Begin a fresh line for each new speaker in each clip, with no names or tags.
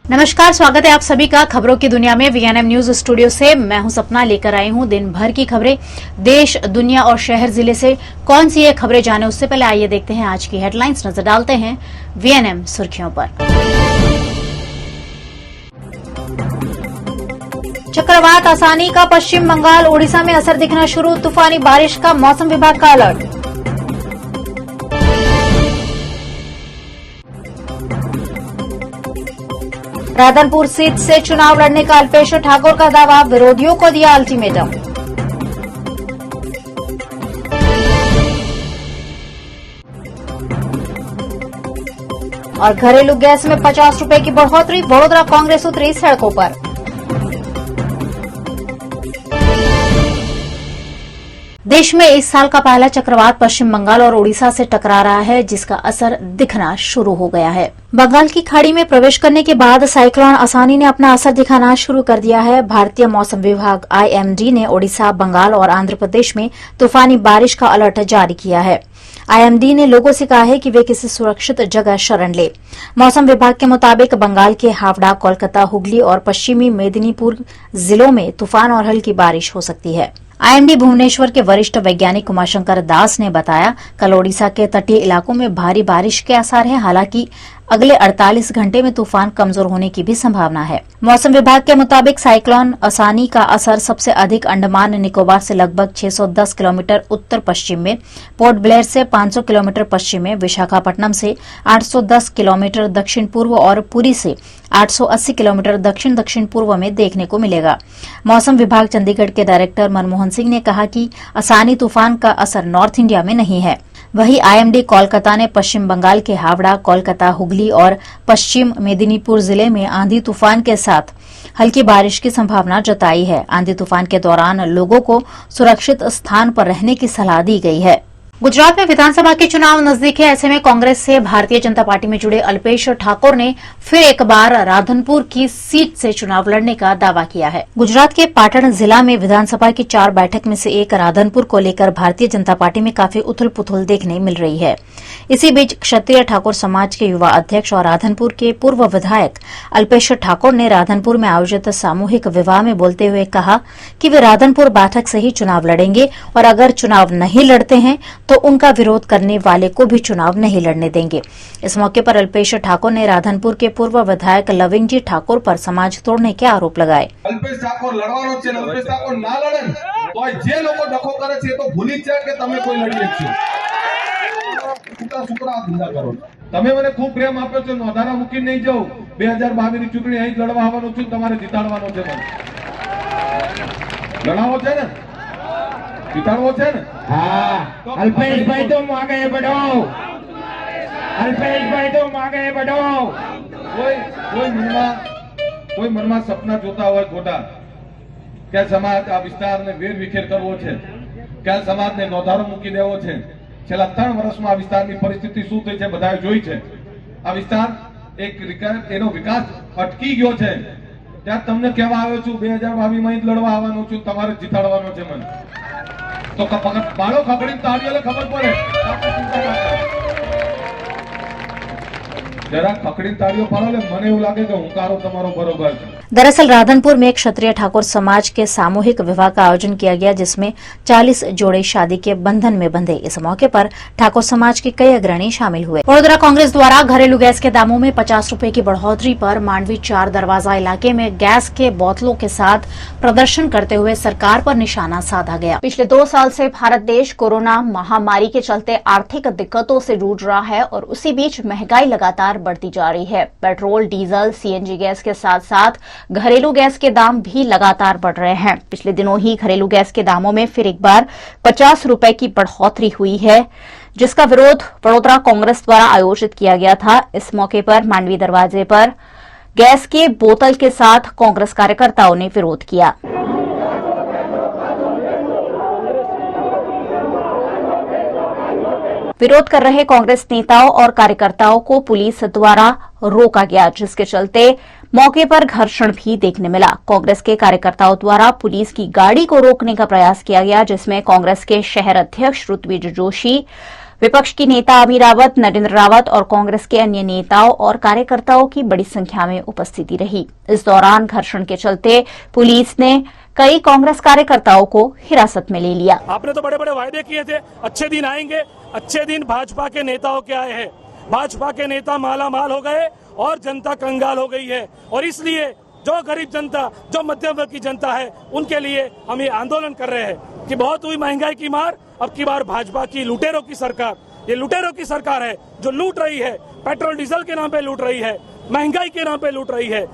नमस्कार, स्वागत है आप सभी का खबरों की दुनिया में। वीएनएम न्यूज स्टूडियो से मैं हूं सपना, लेकर आई हूं दिन भर की खबरें। देश, दुनिया और शहर जिले से कौन सी ये खबरें जाने उससे पहले आइए देखते हैं आज की हेडलाइंस। नजर डालते हैं वीएनएम सुर्खियों पर। चक्रवात आसानी का पश्चिम बंगाल, ओडिशा में असर दिखना शुरू, तूफानी बारिश का मौसम विभाग का अलर्ट। राधनपुर सीट से चुनाव लड़ने का अल्पेश ठाकुर का दावा, विरोधियों को दिया अल्टीमेटम। और घरेलू गैस में 50 रुपए की बढ़ोतरी, वडोदरा कांग्रेस उतरी सड़कों पर। देश में इस साल का पहला चक्रवात पश्चिम बंगाल और ओडिशा से टकरा रहा है, जिसका असर दिखना शुरू हो गया है। बंगाल की खाड़ी में प्रवेश करने के बाद साइक्लोन आसानी ने अपना असर दिखाना शुरू कर दिया है। भारतीय मौसम विभाग आईएमडी ने ओडिशा, बंगाल और आंध्र प्रदेश में तूफानी बारिश का अलर्ट जारी किया है। आईएमडी ने लोगों से कहा है कि वे किसी सुरक्षित जगह शरण ले। मौसम विभाग के मुताबिक बंगाल के हावड़ा, कोलकाता, हुगली और पश्चिमी मेदिनीपुर जिलों में तूफान और हल्की बारिश हो सकती है। आईएमडी भुवनेश्वर के वरिष्ठ वैज्ञानिक उमाशंकर दास ने बताया, कल ओडिशा के तटीय इलाकों में भारी बारिश के आसार हैं। हालांकि अगले 48 घंटे में तूफान कमजोर होने की भी संभावना है। मौसम विभाग के मुताबिक साइक्लोन आसानी का असर सबसे अधिक अंडमान निकोबार से लगभग 610 किलोमीटर उत्तर पश्चिम में, पोर्ट ब्लेयर से 500 किलोमीटर पश्चिम में, विशाखापट्टनम से 810 किलोमीटर दक्षिण पूर्व और पुरी से 880 किलोमीटर दक्षिण दक्षिण पूर्व में देखने को मिलेगा। मौसम विभाग चंडीगढ़ के डायरेक्टर मनमोहन सिंह ने कहा कि आसानी तूफान का असर नॉर्थ इंडिया में नहीं है। वहीं आईएमडी कोलकाता ने पश्चिम बंगाल के हावड़ा, कोलकाता, हुगली और पश्चिम मेदिनीपुर जिले में आंधी तूफान के साथ हल्की बारिश की संभावना जताई है। आंधी तूफान के दौरान लोगों को सुरक्षित स्थान पर रहने की सलाह दी गई है। गुजरात में विधानसभा के चुनाव नजदीक है। ऐसे में कांग्रेस से भारतीय जनता पार्टी में जुड़े अल्पेश ठाकुर ने फिर एक बार राधनपुर की सीट से चुनाव लड़ने का दावा किया है। गुजरात के पाटण जिला में विधानसभा की 4 बैठक में से एक राधनपुर को लेकर भारतीय जनता पार्टी में काफी उथल पुथल देखने मिल रही है। इसी बीच क्षत्रिय ठाकुर समाज के युवा अध्यक्ष और राधनपुर के पूर्व विधायक अल्पेश ठाकुर ने राधनपुर में आयोजित सामूहिक विवाह में बोलते हुए कहा कि वे राधनपुर बैठक से ही चुनाव लड़ेंगे और अगर चुनाव नहीं लड़ते हैं तो उनका विरोध करने वाले को भी चुनाव नहीं लड़ने देंगे। इस मौके पर अल्पेश ठाकुर ने राधनपुर के पूर्व विधायक लविंग जी ठाकुर पर समाज तोड़ने के आरोप लगाए।
अल्पेश ठाकुर लड़વાનો છે, अल्पेश ठाकुर ना लड़े तो जे लोग डखो करे છે तो भूली જ કે તમે કોઈ લડી શકશો। છૂટા છૂટા ધંધા કરો। તમે મને ખૂબ પ્રેમ આપ્યો છો, નોંધારા મૂકી નહીં જાવ। 2022 ની ચૂંટણી અહીં લડવા આવવાનો છું, તમારે જીતાડવાનો છે। મને લડાવો છે ને, જીતાડવો છે ને।
हाँ, अल्पेश भाई तुम आगे बढ़ो, अल्पेश भाई तुम आगे बढ़ो।
કોઈ મનમાં સપના જોતા હોય ખોટા કે સમાજ આ વિસ્તારને વેર વિખેર કરવો છે, કે આ સમાજને નોંધારો મૂકી દેવો છે। છેલ્લા 3 વર્ષમાં આ વિસ્તારની પરિસ્થિતિ શું થઈ છે બધાએ જોઈ છે। આ વિસ્તાર એનો વિકાસ અટકી ગયો છે। ત્યાં તમને કહેવા આવ્યો છું 2022 માં જ લડવા આવવાનો છું, તમારે જીતાડવાનો છે મને। तो बालो खबड़ी ताड़ियों खबर पड़े, जरा खकड़ी ताड़ियों पड़ो ले मने એવું લાગે કે હુંકારો તમારો બરોબર છે।
दरअसल राधनपुर में क्षत्रिय ठाकुर समाज के सामूहिक विवाह का आयोजन किया गया, जिसमें 40 जोड़े शादी के बंधन में बंधे। इस मौके पर ठाकुर समाज के कई अग्रणी शामिल हुए। वडोदरा कांग्रेस द्वारा घरेलू गैस के दामों में 50 रुपए की बढ़ोतरी पर मांडवी 4 दरवाजा इलाके में गैस के बोतलों के साथ प्रदर्शन करते हुए सरकार पर निशाना साधा गया। पिछले 2 साल से भारत देश कोरोना महामारी के चलते आर्थिक दिक्कतों से जूझ रहा है और उसी बीच महंगाई लगातार बढ़ती जा रही है। पेट्रोल, डीजल, सीएनजी गैस के साथ साथ घरेलू गैस के दाम भी लगातार बढ़ रहे हैं। पिछले दिनों ही घरेलू गैस के दामों में फिर एक बार 50 रुपए की बढ़ोतरी हुई है, जिसका विरोध वडोदरा कांग्रेस द्वारा आयोजित किया गया था। इस मौके पर मांडवी दरवाजे पर गैस के बोतल के साथ कांग्रेस कार्यकर्ताओं ने विरोध किया। विरोध कर रहे कांग्रेस नेताओं और कार्यकर्ताओं को पुलिस द्वारा रोका गया, जिसके चलते मौके पर घर्षण भी देखने मिला। कांग्रेस के कार्यकर्ताओं द्वारा पुलिस की गाड़ी को रोकने का प्रयास किया गया, जिसमें कांग्रेस के शहर अध्यक्ष ऋत्विज जोशी, विपक्ष की नेता अमी रावत, नरेंद्र रावत और कांग्रेस के अन्य नेताओं और कार्यकर्ताओं की बड़ी संख्या में उपस्थिति रही। इस दौरान घर्षण के चलते पुलिस ने कई कांग्रेस कार्यकर्ताओं को हिरासत में ले लिया।
आपने तो बड़े बड़े वायदे किए थे, अच्छे दिन आएंगे। अच्छे दिन भाजपा के नेताओं के आए हैं। भाजपा के नेता माला माल हो गए और जनता कंगाल हो गई है, और इसलिए जो गरीब जनता, जो मध्यम वर्ग की जनता है, उनके लिए हम ये आंदोलन कर रहे हैं कि बहुत हुई महंगाई की मार। अब की बार भाजपा की लुटेरों की सरकार, ये लुटेरों की सरकार है जो लूट रही है, पेट्रोल डीजल के नाम पे लूट रही है, महंगाई के नाम पे लूट रही है,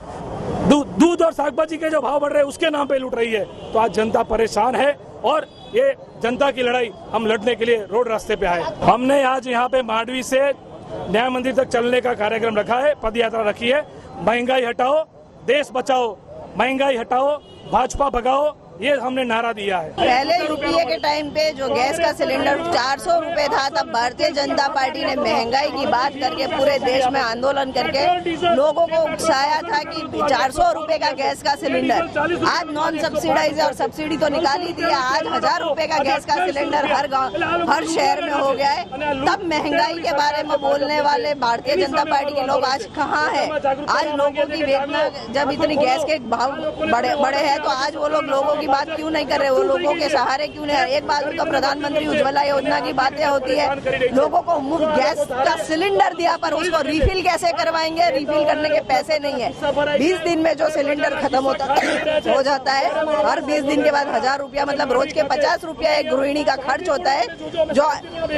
दूध और शाकभाजी के जो भाव बढ़ रहे हैं उसके नाम पे लूट रही है। तो आज जनता परेशान है और ये जनता की लड़ाई हम लड़ने के लिए रोड रास्ते पे आए। हमने आज यहाँ पे मांडवी से न्याय मंदिर तक चलने का कार्यक्रम रखा है, पद यात्रा रखी है। महंगाई हटाओ, देश बचाओ, महंगाई हटाओ, भाजपा भगाओ, ये हमने नारा दिया है।
पहले यूपीए के टाइम पे जो गैस का सिलेंडर 400 रुपए था, तब भारतीय जनता पार्टी ने महंगाई की बात करके पूरे देश में आंदोलन करके लोगों को उकसाया था कि 400 रुपए का गैस का सिलेंडर। आज नॉन सब्सिडाइज और सब्सिडी तो निकाली थी, आज 1000 रुपए का गैस का सिलेंडर हर गाँव, हर शहर में हो गया है। तब महंगाई के बारे में बोलने वाले भारतीय जनता पार्टी के लोग आज कहाँ है? आज लोगों की वेदना, जब इतनी गैस के भाव बढ़े हैं, तो आज वो लोगों की बात क्यों नहीं कर रहे? वो लोगों के सहारे क्यों नहीं? एक बात तो प्रधानमंत्री उज्ज्वला योजना की बातें होती है, लोगों को मुफ्त गैस का सिलेंडर दिया, पर उसको रिफिल कैसे करवाएंगे? रिफिल करने के पैसे नहीं है। 20 दिन में जो सिलेंडर खत्म हो जाता है, हर 20 दिन के बाद 1000 रुपया, मतलब रोज के 50 रुपया एक गृहिणी का खर्च होता है, जो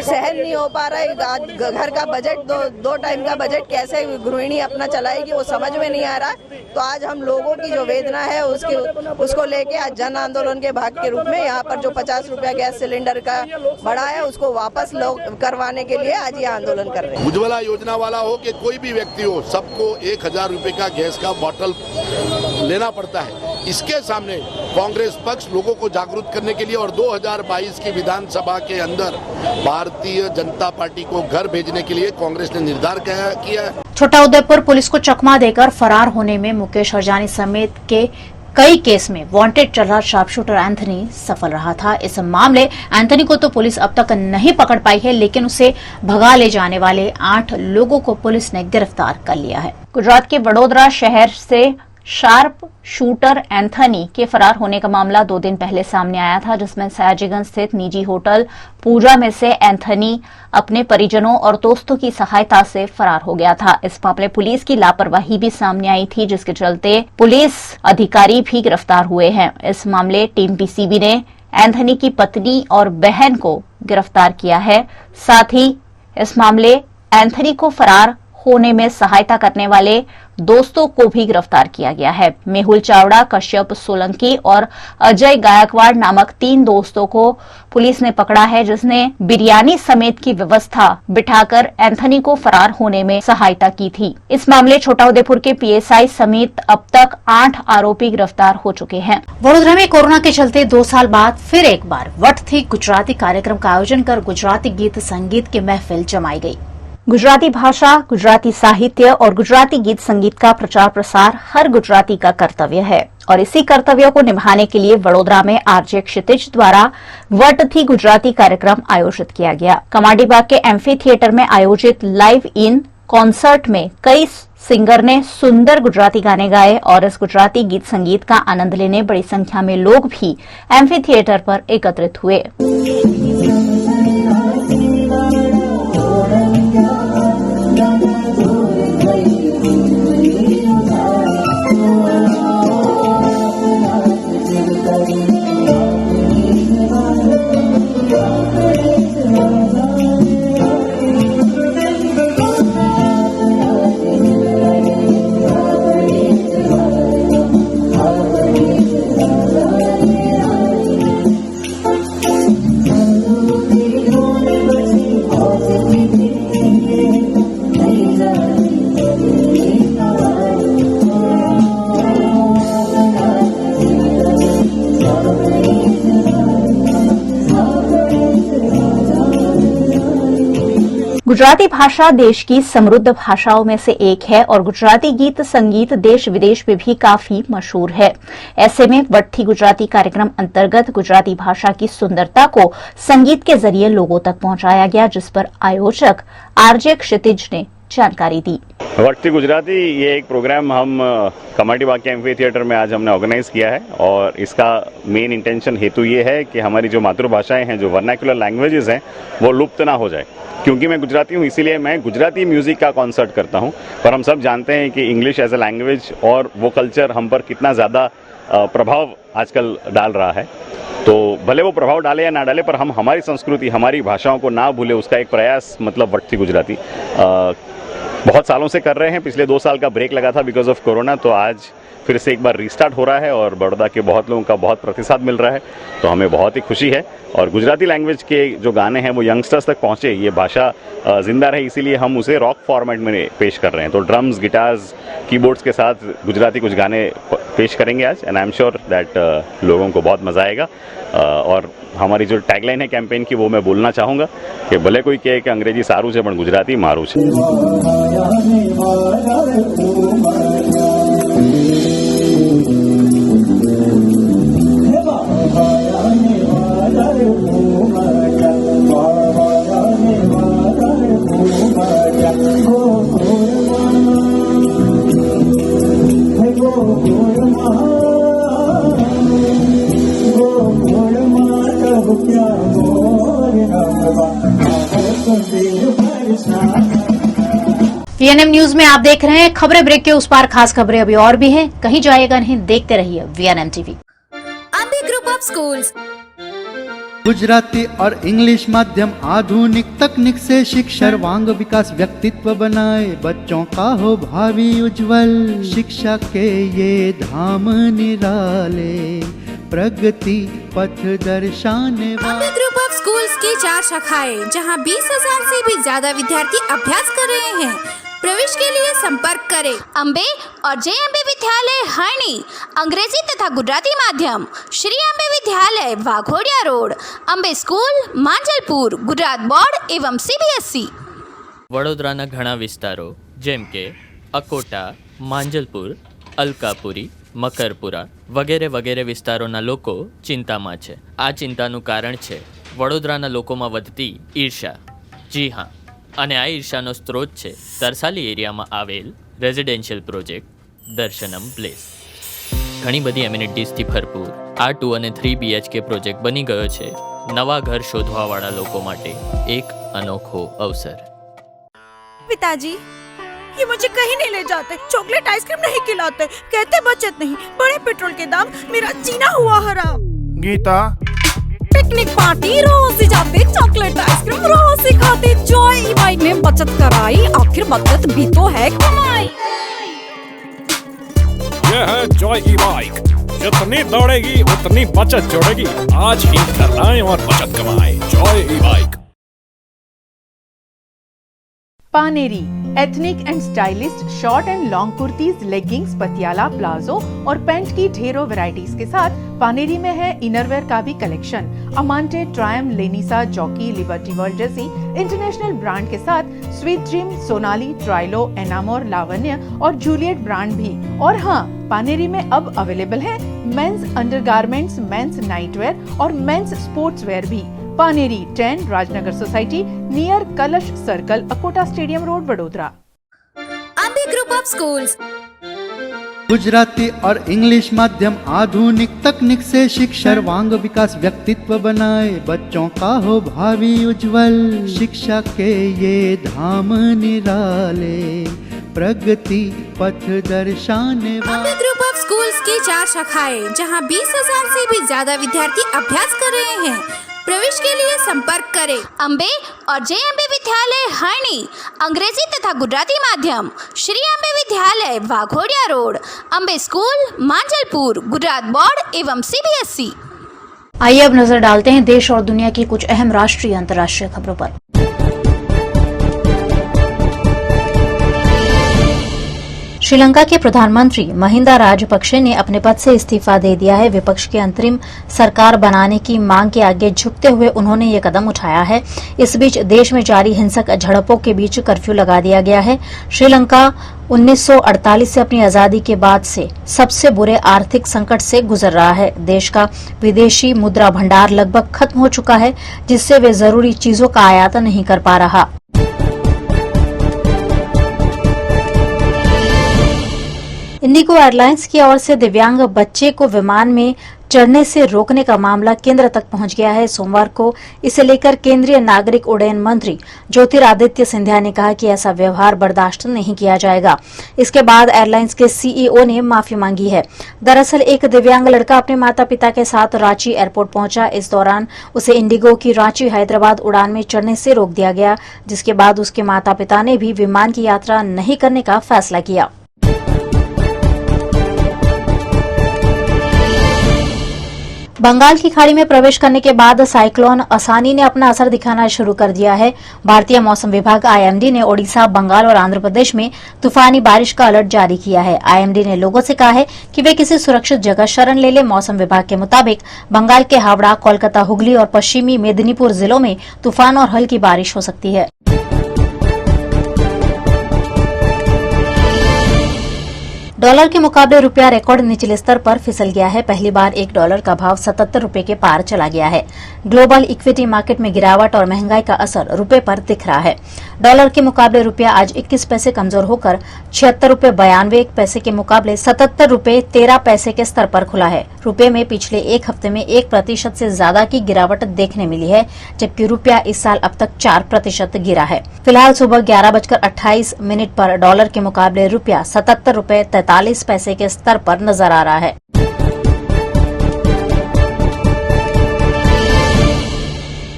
सहन नहीं हो पा रहा है। घर का बजट, दो टाइम का बजट कैसे गृहिणी अपना चलाएगी, वो समझ में नहीं आ रहा। तो आज हम लोगों की जो वेदना है उसको लेके आज जन आंदोलन के भाग के रूप में यहाँ पर जो 50 रुपया गैस सिलेंडर का बढ़ा है, उसको वापस करवाने के लिए आज ये आंदोलन कर रहे हैं।
उज्ज्वला योजना वाला हो कि कोई भी व्यक्ति हो, सबको 1000 रुपए का गैस का बोतल लेना पड़ता है। इसके सामने कांग्रेस पक्ष लोगों को जागरूक करने के लिए और 2022 की विधानसभा के अंदर भारतीय जनता पार्टी को घर भेजने के लिए कांग्रेस ने निर्धार किया है।
छोटा उदयपुर पुलिस को चकमा देकर फरार होने में मुकेश हरजानी समेत के कई केस में वांटेड चल शार्प शूटर एंथनी सफल रहा था। इस मामले एंथनी को तो पुलिस अब तक नहीं पकड़ पाई है, लेकिन उसे भगा ले जाने वाले 8 लोगों को पुलिस ने गिरफ्तार कर लिया है। गुजरात के वडोदरा शहर से शार्प शूटर एंथनी के फरार होने का मामला 2 दिन पहले सामने आया था, जिसमें सयाजीगंज स्थित निजी होटल पूजा में से एंथनी अपने परिजनों और दोस्तों की सहायता से फरार हो गया था। इस मामले पुलिस की लापरवाही भी सामने आई थी, जिसके चलते पुलिस अधिकारी भी गिरफ्तार हुए हैं। इस मामले टीम पीसीबी ने एंथनी की पत्नी और बहन को गिरफ्तार किया है। साथ ही इस मामले एंथनी को फरार होने में सहायता करने वाले दोस्तों को भी गिरफ्तार किया गया है। मेहुल चावड़ा, कश्यप सोलंकी और अजय गायकवाड़ नामक 3 दोस्तों को पुलिस ने पकड़ा है, जिसने बिरयानी समेत की व्यवस्था बिठाकर एंथनी को फरार होने में सहायता की थी। इस मामले छोटाउदेपुर के पीएसआई समेत अब तक 8 आरोपी गिरफ्तार हो चुके हैं। वडोदरा में कोरोना के चलते 2 साल बाद फिर एक बार वट थी गुजराती कार्यक्रम का आयोजन कर गुजराती गीत संगीत की महफिल जमाई गई। गुजराती भाषा, गुजराती साहित्य और गुजराती गीत संगीत का प्रचार प्रसार हर गुजराती का कर्तव्य है, और इसी कर्तव्य को निभाने के लिए वडोदरा में आरजे क्षितिज द्वारा वट थी गुजराती कार्यक्रम आयोजित किया गया। कमाडीबाग के एम्फी थिएटर में आयोजित लाइव इन कॉन्सर्ट में कई सिंगर ने सुंदर गुजराती गाने गाए, और इस गुजराती गीत संगीत का आनंद लेने बड़ी संख्या में लोग भी एम्फी थिएटर पर एकत्रित हुए। गुजराती भाषा देश की समृद्ध भाषाओं में से एक है और गुजराती गीत संगीत देश विदेश में भी काफी मशहूर है। ऐसे में वट्ठी गुजराती कार्यक्रम अंतर्गत गुजराती भाषा की सुंदरता को संगीत के जरिए लोगों तक पहुंचाया गया, जिस पर आयोजक आरजे क्षितिज ने जानकारी दी।
वट्ठी गुजराती ये एक प्रोग्राम हम कमाटी बाग एम्फी थिएटर में आज हमने ऑर्गेनाइज किया है और इसका मेन इंटेंशन हेतु ये है कि हमारी जो मातृभाषाएं हैं, जो वर्नाक्युलर लैंग्वेजेस हैं, वो लुप्त ना हो जाए। क्योंकि मैं गुजराती हूँ इसीलिए मैं गुजराती म्यूजिक का कॉन्सर्ट करता हूँ, पर हम सब जानते हैं कि इंग्लिश एज ए लैंग्वेज और वो कल्चर हम पर कितना ज़्यादा प्रभाव आजकल डाल रहा है। तो भले वो प्रभाव डाले या ना डाले, पर हम हमारी संस्कृति, हमारी भाषाओं को ना भूले, उसका एक प्रयास मतलब वट्ठी गुजराती बहुत सालों से कर रहे हैं। पिछले 2 साल का ब्रेक लगा था बिकॉज ऑफ कोरोना, तो आज फिर से एक बार रीस्टार्ट हो रहा है और बड़ौदा के बहुत लोगों का बहुत प्रतिसाद मिल रहा है, तो हमें बहुत ही खुशी है। और गुजराती लैंग्वेज के जो गाने हैं वो यंगस्टर्स तक पहुँचे, ये भाषा जिंदा रहे, इसीलिए हम उसे रॉक फॉर्मेट में पेश कर रहे हैं। तो ड्रम्स, गिटार्स, कीबोर्ड्स के साथ गुजराती कुछ गाने पेश करेंगे आज, and I am sure that लोगों को बहुत मज़ा आएगा। और हमारी जो टैगलाइन है कैंपेन की, वो मैं बोलना चाहूँगा कि भले कोई कहे कि अंग्रेजी सारू है पण गुजराती मारू है।
वीएनएम न्यूज में आप देख रहे हैं खबरें ब्रेक के उस पार। खास खबरें अभी और भी हैं, कहीं जाएगा नहीं, देखते रहिए VNM TV.
Ambe group of schools
Gujarati और इंग्लिश माध्यम आधुनिक तकनीक से शिक्षा सर्वांग विकास व्यक्तित्व बनाए, बच्चों का हो भावी उज्जवल। शिक्षा के ये धाम निराले, प्रगति पथ दर्शाने
अंबे ग्रुप ऑफ स्कूल्स की 4 शाखाएं, जहां 20,000 से भी ज्यादा विद्यार्थी अभ्यास कर रहे हैं। प्रवेश के लिए संपर्क करें अंबे और जे अंबे विद्यालय हरणी, अंग्रेजी तथा गुजराती माध्यम, श्री अंबे विद्यालय Waghodia road, Ambe school Manjalpur, Gujarat board एवं सीबीएसई।
વડોદરાના ઘણા વિસ્તારો જેમ કે અકોટા, માંજલપુર, અલકાપુરી, મકરપુરા વગેરે વગેરે વિસ્તારોના લોકો ચિંતામાં છે। આ ચિંતાનું કારણ છે વડોદરાના લોકોમાં વધતી ઈર્ષા। જી હા, અને આ ઈર્ષાનો સ્ત્રોત છે તરસાલી એરિયામાં આવેલ રેઝિડેન્શિયલ પ્રોજેક્ટ દર્શનમ પ્લેસ। ઘણી બધી એમિનિટીઝથી ભરપૂર આ 2 અને 3 BHK પ્રોજેક્ટ બની ગયો છે નવા ઘર શોધવાવાળા લોકો માટે એક અનોખો અવસર।
पिताजी, ये मुझे कहीं नहीं ले जाते, चॉकलेट आइसक्रीम नहीं खिलाते, कहते बचत नहीं, बड़े पेट्रोल के दाम, मेरा जीना हुआ हराम।
गीता,
पिकनिक पार्टी रोज ही जाते, चॉकलेट आइसक्रीम रोज ही खाते, जॉय ई बाइक में बचत कराई, आखिर बचत भी तो है कमाई।
यह है जॉय ई बाइक, जितनी दौड़ेगी उतनी बचत जोड़ेगी। आज ही घर आए और बचत कमाए। Joy E bike.
Paneri ethnic and stylist short and long kurtis, leggings, Patiala, palazzo और पैंट की ढेरों वैरायटीज के साथ पानेरी में है इनरवेयर का भी कलेक्शन। अमांटे, ट्रायम, लेनिसा, जॉकी, लिबर्टी वर्ल्ड जैसी इंटरनेशनल ब्रांड के साथ स्वीट ड्रीम, सोनाली, ट्राइलो, एनामोर, लावण्य और जूलियट ब्रांड भी। और हाँ, पानेरी में अब अवेलेबल है मेंस अंडरगारमेंट्स, मेंस नाइटवेयर और मेंस स्पोर्ट्सवेयर भी। पानेरी 10 राजनगर सोसाइटी नियर कलश circle, Akota stadium road, Vadodara.
Ambe group of schools
Gujarati और इंग्लिश माध्यम आधुनिक तकनीक से शिक्षा सर्वांग विकास व्यक्तित्व बनाए, बच्चों का हो भावी उज्जवल। शिक्षा के ये धाम निराले, प्रगति पथ दर्शाने
अंबे ग्रुप ऑफ स्कूल्स की 4 शाखाएं, जहां 20,000 से भी ज्यादा विद्यार्थी अभ्यास कर रहे हैं। प्रवेश के लिए संपर्क करें अंबे और जे अंबे विद्यालय हरणी, अंग्रेजी तथा गुजराती माध्यम, श्री अंबे विद्यालय Waghodia road, Ambe school Manjalpur, Gujarat board एवं सीबीएसई।
आइए अब नजर डालते हैं देश और दुनिया की कुछ अहम राष्ट्रीय अंतर्राष्ट्रीय खबरों पर। श्रीलंका के प्रधानमंत्री महिंदा राजपक्षे ने अपने पद से इस्तीफा दे दिया है। विपक्ष की अंतरिम सरकार बनाने की मांग के आगे झुकते हुए उन्होंने ये कदम उठाया है। इस बीच देश में जारी हिंसक झड़पों के बीच कर्फ्यू लगा दिया गया है। श्रीलंका 1948 से अपनी आजादी के बाद से सबसे बुरे आर्थिक संकट से गुजर रहा है। देश का विदेशी मुद्रा भंडार लगभग खत्म हो चुका है, जिससे वे जरूरी चीजों का आयात नहीं कर पा रहा। इंडिगो एयरलाइंस की ओर से दिव्यांग बच्चे को विमान में चढ़ने से रोकने का मामला केंद्र तक पहुंच गया है। सोमवार को इसे लेकर केंद्रीय नागरिक उड्डयन मंत्री ज्योतिरादित्य सिंधिया ने कहा कि ऐसा व्यवहार बर्दाश्त नहीं किया जाएगा। इसके बाद एयरलाइंस के सीईओ ने माफी मांगी है। दरअसल एक दिव्यांग लड़का अपने माता पिता के साथ रांची एयरपोर्ट पहुंचा। इस दौरान उसे इंडिगो की रांची हैदराबाद उड़ान में चढ़ने से रोक दिया गया, जिसके बाद उसके माता पिता ने भी विमान की यात्रा नहीं करने का फैसला किया। बंगाल की खाड़ी में प्रवेश करने के बाद साइक्लोन असानी ने अपना असर दिखाना शुरू कर दिया है। भारतीय मौसम विभाग आईएमडी ने ओडिशा, बंगाल और आंध्र प्रदेश में तूफानी बारिश का अलर्ट जारी किया है। आईएमडी ने लोगों से कहा है कि वे किसी सुरक्षित जगह शरण ले लें। मौसम विभाग के मुताबिक बंगाल के हावड़ा, कोलकाता, हुगली और पश्चिमी मेदिनीपुर जिलों में तूफान और हल्की बारिश हो सकती है। डॉलर के मुकाबले रुपया रिकॉर्ड निचले स्तर पर फिसल गया है। पहली बार $1 का भाव 77 रुपए के पार चला गया है। ग्लोबल इक्विटी मार्केट में गिरावट और महंगाई का असर रुपए पर दिख रहा है। डॉलर के मुकाबले रुपया आज 21 पैसे कमजोर होकर 76 रुपए 92 पैसे के मुकाबले 77 रुपए 13 पैसे के स्तर पर खुला है। रुपए में पिछले एक हफ्ते में 1% से ज्यादा की गिरावट देखने मिली है, जबकि रुपया इस साल अब तक 4% गिरा है। फिलहाल सुबह 11:28 पर डॉलर के मुकाबले रुपया 77 रुपए 43 पैसे के स्तर पर नजर आ रहा है।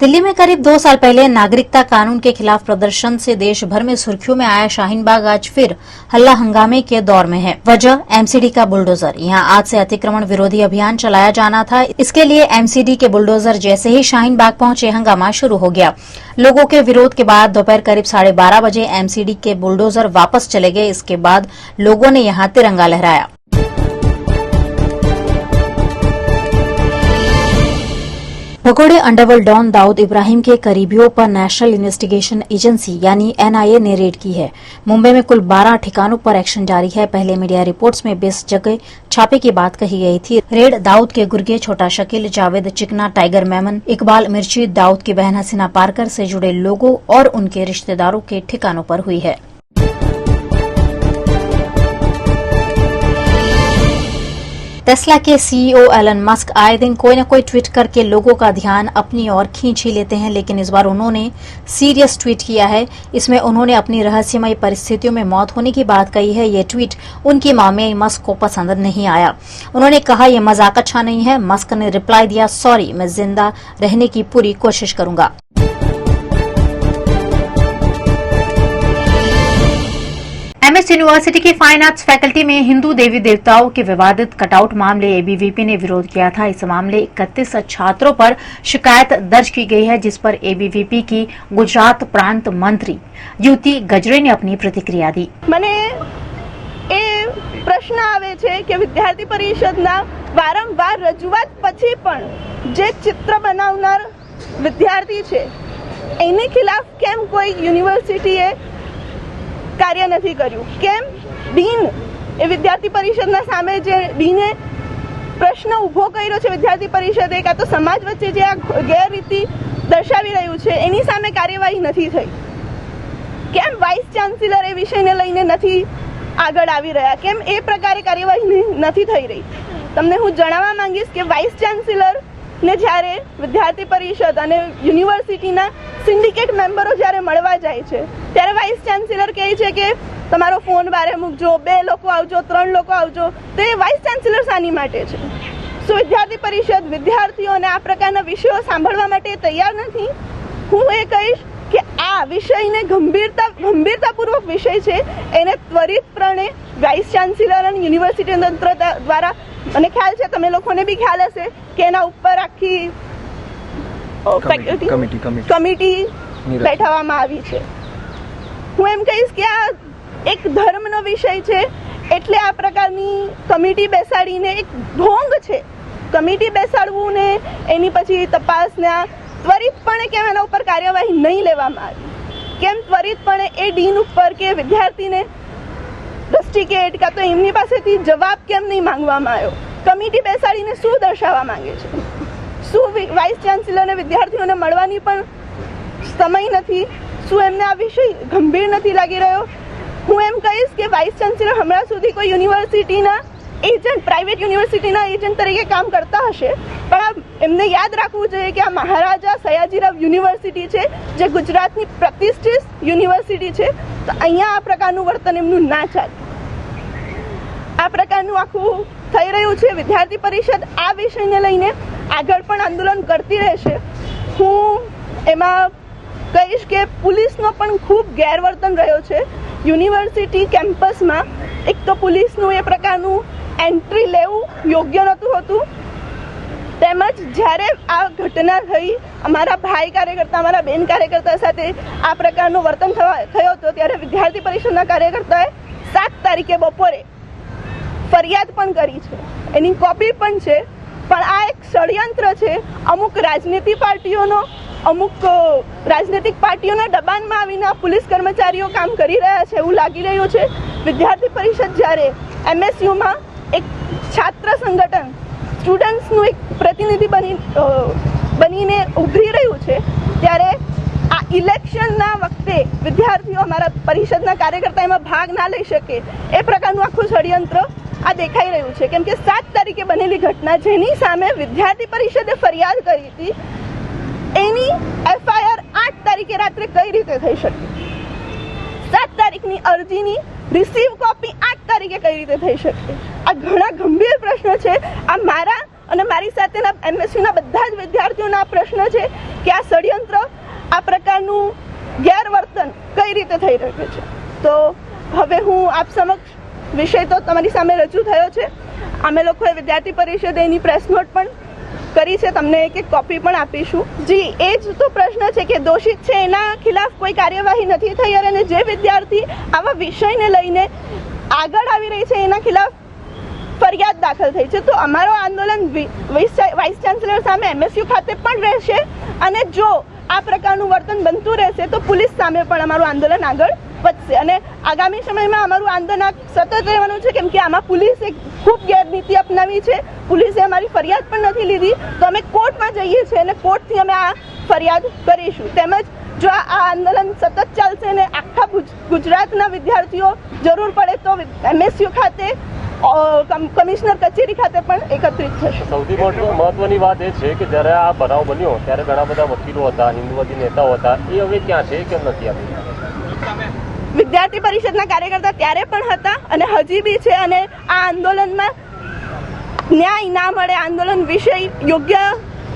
दिल्ली में करीब 2 साल पहले नागरिकता कानून के खिलाफ प्रदर्शन से देश भर में सुर्खियों में आया शाहीन बाग आज फिर हल्ला हंगामे के दौर में है। वजह एमसीडी का बुलडोजर। यहां आज से अतिक्रमण विरोधी अभियान चलाया जाना था। इसके लिए एमसीडी के बुलडोजर जैसे ही शाहीन बाग पहुंचे, हंगामा शुरू हो गया। लोगों के विरोध के बाद दोपहर करीब 12:30 बजे एमसीडी के बुलडोजर वापस चले गए। इसके बाद लोगों ने यहां तिरंगा लहराया। भगोड़े अंडरवर्ल्ड डॉन दाऊद इब्राहिम के करीबियों पर नेशनल इन्वेस्टिगेशन एजेंसी यानी एनआईए ने रेड की है। मुंबई में कुल 12 ठिकानों पर एक्शन जारी है। पहले मीडिया रिपोर्ट्स में 20 जगह छापे की बात कही गई थी। रेड दाऊद के गुर्गे, छोटा शकील, जावेद चिकना, टाइगर मेमन, इकबाल मिर्ची, दाऊद की बहन हसीना पारकर से जुड़े लोगों और उनके रिश्तेदारों के ठिकानों पर हुई है। टेस्ला के सीईओ एलन मस्क आए दिन कोई न कोई ट्वीट करके लोगों का ध्यान अपनी ओर खींच ही लेते हैं, लेकिन इस बार उन्होंने सीरियस ट्वीट किया है। इसमें उन्होंने अपनी रहस्यमय परिस्थितियों में मौत होने की बात कही है। ये ट्वीट उनकी मामी मस्क को पसंद नहीं आया। उन्होंने कहा यह मजाक अच्छा नहीं है। मस्क ने रिप्लाई दिया, सॉरी, मैं जिंदा रहने की पूरी कोशिश करूंगा। एमएस यूनिवर्सिटी की फाइन आर्ट्स फैकल्टी में हिंदू देवी देवताओं के विवादित कटआउट मामले एबीवीपी ने विरोध किया था। इस मामले 31 छात्रों पर शिकायत दर्ज की गई है, जिस पर एबीवीपी की गुजरात प्रांत मंत्री युति गजरे ने अपनी प्रतिक्रिया दी।
મને એ પ્રશ્ન આવે છે કે વિદ્યાર્થી પરિષદના વારંવાર રજૂઆત પછી પણ જે ચિત્ર બનાવનાર વિદ્યાર્થી છે એની ખિલાફ કેમ કોઈ યુનિવર્સિટીએ કાર્ય નથી કર્યું? કેમ ડીન એ વિદ્યાર્થી પરિષદના સામે જે ડીને પ્રશ્ન ઊભો કર્યો છે વિદ્યાર્થી પરિષદે કાં તો સમાજ વચ્ચે જે આ ગેરરીતિ દર્શાવી રહ્યું છે એની સામે કાર્યવાહી નથી થઈ? કેમ વાઇસ ચાન્સેલર એ વિષયને લઈને નથી આગળ આવી રહ્યા? કેમ એ પ્રકારે કાર્યવાહી નથી થઈ રહી? તમને હું જણાવવા માંગીશ કે વાઇસ ચાન્સેલર ને જ્યારે વિદ્યાર્થી પરિષદ અને યુનિવર્સિટીના સિન્ડિકેટ મેમ્બરો જ્યારે મળવા જાય છે ત્યારે વાઇસ ચાન્સેલર કહે છે કે તમારો ફોન બારે મૂકજો, 2 લોકો આવજો, 3 લોકો આવજો. તો એ વાઇસ ચાન્સેલર શાની માટે છે? શું વિદ્યાર્થી પરિષદ વિદ્યાર્થીઓને આ પ્રકારના વિષયો સાંભળવા માટે તૈયાર નથી? હું એ કહીશ કે આ વિષયને ગંભીરતાપૂર્વક વિષય છે, એને ત્વરિતપણે વાઇસ ચાન્સેલર અને યુનિવર્સિટી તંત્ર દ્વારા, મને ખ્યાલ છે તમે લોકોને બી ખ્યાલ હશે કે એના ઉપર આખી કમિટી બેઠાવવામાં આવી છે. હું એમ કહીશ કે આ એક ધર્મનો વિષય છે, એટલે આ પ્રકારની કમિટી બેસાડીને એક ઢોંગ છે. કમિટી બેસાડવું ને એની પછી તપાસના ત્વરિતપણે કેમ એના ઉપર કાર્યવાહી નહીં લેવામાં આવી, કેમ ત્વરિતપણે એ ડીન ઉપર કે વિદ્યાર્થીને રસ્ટિકેટ કાં તો એમની પાસેથી જવાબ કેમ નહીં માંગવામાં આવ્યો? કમિટી બેસાડીને શું દર્શાવવા માંગે છે? શું વાઇસ ચાન્સેલરને વિદ્યાર્થીઓને મળવાની પણ સમય નથી? શું એમને આ વિષય ગંભીર નથી લાગી રહ્યો? હું એમ કહીશ કે વાઇસ ચાન્સેલર હમણાં સુધી કોઈ યુનિવર્સિટીના એજન્ટ, પ્રાઇવેટ યુનિવર્સિટીના એજન્ટ તરીકે કામ કરતા હશે, પણ એમને યાદ રાખવું જોઈએ કે આ મહારાજા સયાજીરાવ યુનિવર્સિટી છે, જે ગુજરાતની પ્રતિષ્ઠિત યુનિવર્સિટી છે. તો અહીંયા આ પ્રકારનું વર્તન એમનું ના ચાલે. આ પ્રકારનું આખું થઈ રહ્યું છે. વિદ્યાર્થી પરિષદ આ વિષયને લઈને આગળ પણ આંદોલન કરતી રહેશે. હું એમાં કહીશ કે પોલીસનો પણ ખૂબ ગેરવર્તન રહ્યો છે યુનિવર્સિટી કેમ્પસમાં. એક તો પોલીસનું એ પ્રકારનું એન્ટ્રી લેવું યોગ્ય નહોતું હોતું, તેમજ જ્યારે આ ઘટના થઈ, અમારા ભાઈ કાર્યકર્તા, અમારા બેન કાર્યકર્તા સાથે આ પ્રકારનું વર્તન થયો હતો, ત્યારે વિદ્યાર્થી પરિષદના કાર્યકર્તાએ 7 તારીખે બપોરે ફરિયાદ પણ કરી છે, એની કોપી પણ છે. પણ આ એક ષડયંત્ર છે. અમુક રાજનીતિક પાર્ટીઓના દબાણમાં આવીને આ પોલીસ કર્મચારીઓ કામ કરી રહ્યા છે એવું લાગી રહ્યું છે. વિદ્યાર્થી પરિષદ જ્યારે MSUમાં એક છાત્ર સંગઠન, સ્ટુડન્ટ્સનું એક પ્રતિનિધિ બનીને ઉભરી રહ્યું છે, ત્યારે આ ઇલેક્શનના વખતે વિદ્યાર્થીઓ, અમારા પરિષદના કાર્યકર્તા એમાં ભાગ ના લઈ શકે એ પ્રકારનું આખું ષડયંત્ર આ દેખાઈ રહ્યું છે. કેમ કે 7 તારીખે બનેલી ઘટના, જેની સામે વિદ્યાર્થી પરિષદે ફરિયાદ કરી હતી, એની FIR 8 તારીખે રાત્રે કઈ રીતે થઈ શકે? 7 તારીખની અરજીની રિસીવ કોપી 8 તારીખે કઈ રીતે થઈ શકે? આ ઘણા ગંભીર પ્રશ્ન છે. આ મારા અને મારી સાથેના MSUના બધા જ વિદ્યાર્થીઓના પ્રશ્ન છે કે આ ષડયંત્ર, આ પ્રકારનું ગેરવર્તન કઈ રીતે થઈ રહ્યું છે. તો હવે હું આપ સમક્ષ વિષય તો તમારી સામે રજૂ થયો છે. અમે લોકોએ વિદ્યાર્થી પરિષદે એની પ્રેસ નોટ પણ કરી છે, તમને એક કોપી પણ આપીશું. જી, એ જ તો પ્રશ્ન છે કે દોષિત છે એના ખિલાફ કોઈ કાર્યવાહી નથી થઈ, અને જે વિદ્યાર્થી આવા વિષયને લઈને આગળ આવી રહી છે એના ખિલાફ ફરિયાદ દાખલ થઈ છે. તો અમારો આંદોલન વાઇસ ચાન્સેલર સામે MSU ખાતે પણ રહેશે, અને જો આ પ્રકારનું વર્તન બનતું રહેશે તો પોલીસ સામે પણ અમારું આંદોલન આગળ વધશે. અને આગામી સમયમાં અમારું આંદોલન સતત રહેવાનું છે, કેમ કે આમાં પોલીસે ખૂબ ગેરનીતિ અપનાવી છે. પોલીસે અમારી ફરિયાદ પણ નથી લીધી, તો અમે કોર્ટમાં જઈએ છીએ અને કોર્ટથી અમે આ ફરિયાદ કરીશું. તેમજ જો આ આંદોલન સતત ચાલશે ને આખા ગુજરાતના વિદ્યાર્થીઓ જરૂર પડે તો MSU ખાતે, કમિશનર કચેરી ખાતે પણ એકત્રિત થશે.
સૌથી મહત્વની વાત એ છે કે જ્યારે આ બનાવ બન્યો ત્યારે ઘણા બધા વકીલો હતા, હિન્દુવાદી નેતાઓ હતા, એ હવે ક્યાં છે, કેમ નથી આવી?
વિદ્યાર્થી પરિષદના કાર્યકર્તા ત્યારે પણ હતા અને હજી બી છે, અને આ આંદોલનમાં ન્યાય ના મળે, આંદોલન વિષય યોગ્ય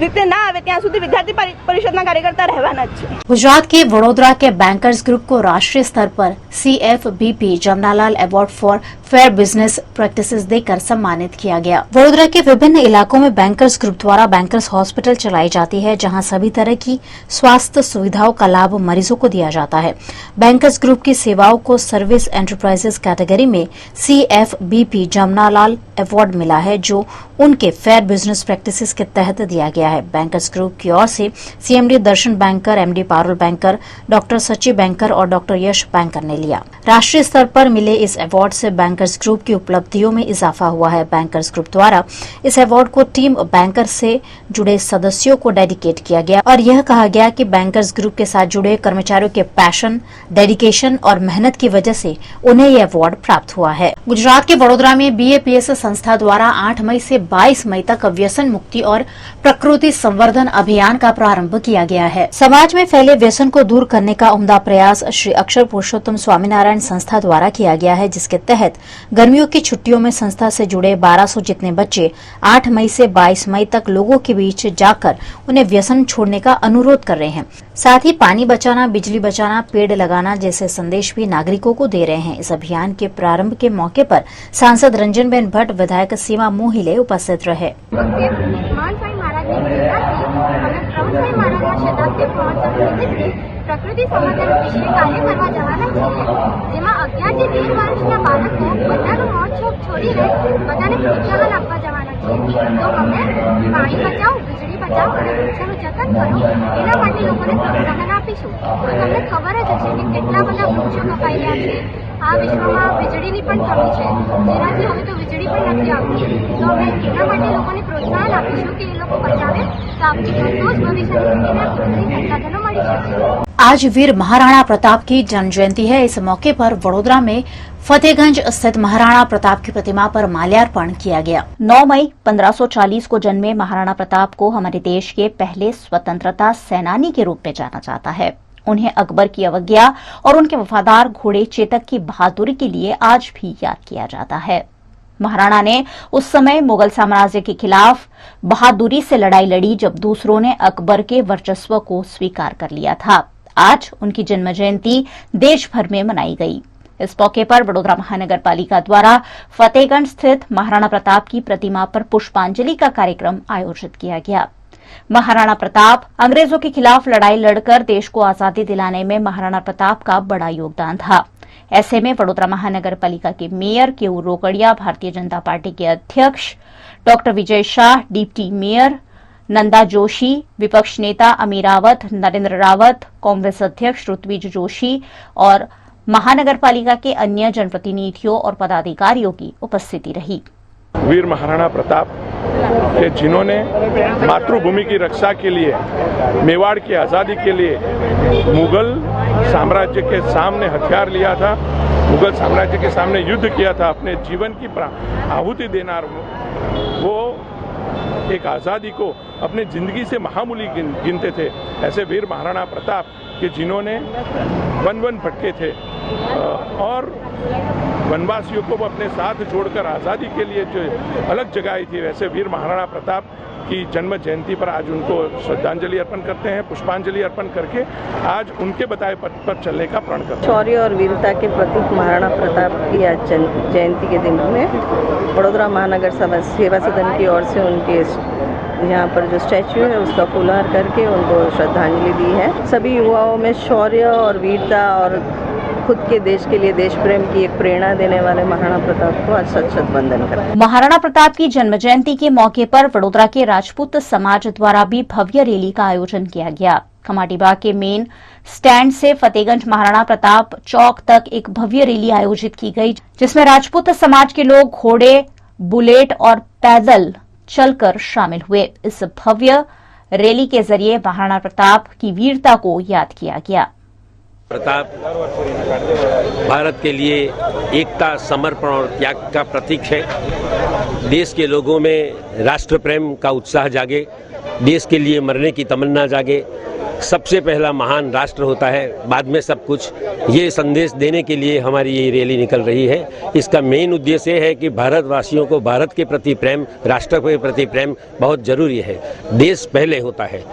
રીતે ना आवे ત્યાં સુધી विद्यार्थी परिषद ना कार्यकर्ता रहवाना જ છે।
गुजरात के वडोदरा के बैंकर्स ग्रुप को राष्ट्रीय स्तर पर CFBP Jamnalal award for fair business practices देकर सम्मानित किया गया। वडोदरा के विभिन्न इलाकों में बैंकर्स ग्रुप द्वारा बैंकर्स हॉस्पिटल चलाई जाती है, जहां सभी तरह की स्वास्थ्य सुविधाओं का लाभ मरीजों को दिया जाता है। बैंकर्स ग्रुप की सेवाओं को सर्विस एंटरप्राइजेस कैटेगरी में CFBP जमनालाल अवार्ड मिला है, जो उनके फेयर बिजनेस प्रैक्टिसेस के तहत दिया गया है। बैंकर्स ग्रुप की ओर से CMD Darshan Banker, MD Parul Banker, doctor Sachi Banker और डॉक्टर यश बैंकर ने लिया। राष्ट्रीय स्तर पर मिले इस अवार्ड से बैंकर्स ग्रुप की उपलब्धियों में इजाफा हुआ है। बैंकर्स ग्रुप द्वारा इस अवार्ड को टीम बैंकर से जुड़े सदस्यों को डेडिकेट किया गया और यह कहा गया कि बैंकर्स ग्रुप के साथ जुड़े कर्मचारियों के पैशन, डेडिकेशन और मेहनत की वजह से उन्हें यह अवार्ड प्राप्त हुआ है। गुजरात के वडोदरा में BAPS संस्था द्वारा 8 मई से 22 मई तक व्यसन मुक्ति और प्रकृति संवर्धन अभियान का प्रारंभ किया गया है। समाज में फैले व्यसन को दूर करने का उम्दा प्रयास श्री अक्षर पुरुषोत्तम स्वामीनारायण संस्था द्वारा किया गया है, जिसके तहत गर्मियों की छुट्टियों में संस्था से जुड़े 1200 जितने बच्चे 8 मई से 22 मई तक लोगों के बीच जाकर उन्हें व्यसन छोड़ने का अनुरोध कर रहे हैं। साथ ही पानी बचाना, बिजली बचाना, पेड़ लगाना जैसे संदेश भी नागरिकों को दे रहे हैं। इस अभियान के प्रारंभ के मौके पर सांसद रंजनबेन भट्ट, विधायक सीमा मोहिले उपस्थित रहे।
महान स्वामी महाराज की कृपा से हमें प्रभु स्वामी महाराज शेताब
આજે પહોંચવાની પ્રકૃતિ સંવર્ધન વિશે કાર્ય કરવા જવાના છીએ, જેમાં 11 થી 13 વર્ષના બાળકો બધાનું મોત છોડીને બધાને પ્રોત્સાહન આપવા જવાના છીએ. તો અમે પાણી બચાવો, વીજળી બચાવો અને વૃક્ષોનું જતન કરો એના માટે લોકોને પ્રોત્સાહન આપીશું. તો તમને ખબર જ હશે કે કેટલા બધા વૃક્ષો કપાઈ રહ્યા છે. આ વિશ્વમાં વીજળીની પણ કમી છે, જેનાથી હવે તો વીજળી પણ નથી આવતી. તો અમે એના માટે લોકોને પ્રોત્સાહન આપીશું કે એ લોકો બચાવે તો તો જ ભવિષ્યની પેઢીને કુદરતી संसाधनों मળી શકે.
आज वीर महाराणा प्रताप की जन्म जयंती है। इस मौके पर वडोदरा में फतेहगंज स्थित महाराणा प्रताप की प्रतिमा पर माल्यार्पण किया गया। 9 मई 1540 को जन्मे महाराणा प्रताप को हमारे देश के पहले स्वतंत्रता सेनानी के रूप में जाना जाता है। उन्हें अकबर की अवज्ञा और उनके वफादार घोड़े चेतक की बहादुरी के लिए आज भी याद किया जाता है। महाराणा ने उस समय मुगल साम्राज्य के खिलाफ बहादुरी से लड़ाई लड़ी जब दूसरों ने अकबर के वर्चस्व को स्वीकार कर लिया था। आज उनकी जन्म जयंती देश भर में मनाई गई। इस मौके पर वडोदरा महानगर पालिका द्वारा फतेहगंज स्थित महाराणा प्रताप की प्रतिमा पर पुष्पांजलि का कार्यक्रम आयोजित किया गया। महाराणा प्रताप अंग्रेजों के खिलाफ लड़ाई लड़कर देश को आजादी दिलाने में महाराणा प्रताप का बड़ा योगदान था। ऐसे में वडोदरा महानगर पालिका के मेयर केयू रोकड़िया, भारतीय जनता पार्टी के अध्यक्ष doctor Vijay Shah, deputy mayor Nanda Joshi, विपक्ष नेता अमीरावत नरेंद्र रावत, कांग्रेस अध्यक्ष ऋत्विज जोशी और महानगर पालिका के अन्य जनप्रतिनिधियों और पदाधिकारियों की उपस्थिति रही।
वीर महाराणा प्रताप के जिन्होंने मातृभूमि की रक्षा के लिए, मेवाड़ की आज़ादी के लिए मुगल साम्राज्य के सामने हथियार लिया था, मुगल साम्राज्य के सामने युद्ध किया था, अपने जीवन की आहुति देना, वो एक आज़ादी को अपनी जिंदगी से महामूली गिनते थे। ऐसे वीर महाराणा प्रताप के जिन्होंने वन भटके थे और वनवासियों को अपने साथ जोड़कर आज़ादी के लिए जो अलग जगाई थी, वैसे वीर महाराणा प्रताप की जन्म जयंती पर आज उनको श्रद्धांजलि अर्पण करते हैं। पुष्पांजलि अर्पण करके आज उनके बताए पथ पर चलने का प्रण करते हैं।
शौर्य और वीरता के प्रतीक महाराणा प्रताप की आज जयंती के दिन में वडोदरा महानगर सेवा सदन की ओर से उनके यहाँ पर जो स्टैच्यू है उसका फूलहार करके उनको श्रद्धांजलि दी है। सभी युवाओं में शौर्य और वीरता और खुद के देश के लिए देश प्रेम की एक प्रेरणा देने वाले महाराणा प्रताप को आज सत सत वंदन करते हैं।
महाराणा प्रताप की जन्म जयंती के मौके पर वडोदरा के राजपूत समाज द्वारा भी भव्य रैली का आयोजन किया गया। कमाटीबाग के मेन स्टैंड से फतेहगंज महाराणा प्रताप चौक तक एक भव्य रैली आयोजित की गई, जिसमें राजपूत समाज के लोग घोड़े, बुलेट और पैदल चलकर शामिल हुए। इस भव्य रैली के जरिए महाराणा प्रताप की वीरता को याद किया गया।
प्रताप भारत के लिए एकता, समर्पण और त्याग का प्रतीक है। देश के लोगों में राष्ट्र प्रेम का उत्साह जागे, देश के लिए मरने की तमन्ना जागे। सबसे पहला महान राष्ट्र होता है, बाद में सब कुछ। ये संदेश देने के लिए हमारी ये रैली निकल रही है। इसका मेन उद्देश्य है कि भारतवासियों को भारत के प्रति प्रेम, राष्ट्र के प्रति प्रेम बहुत जरूरी है। देश पहले होता है।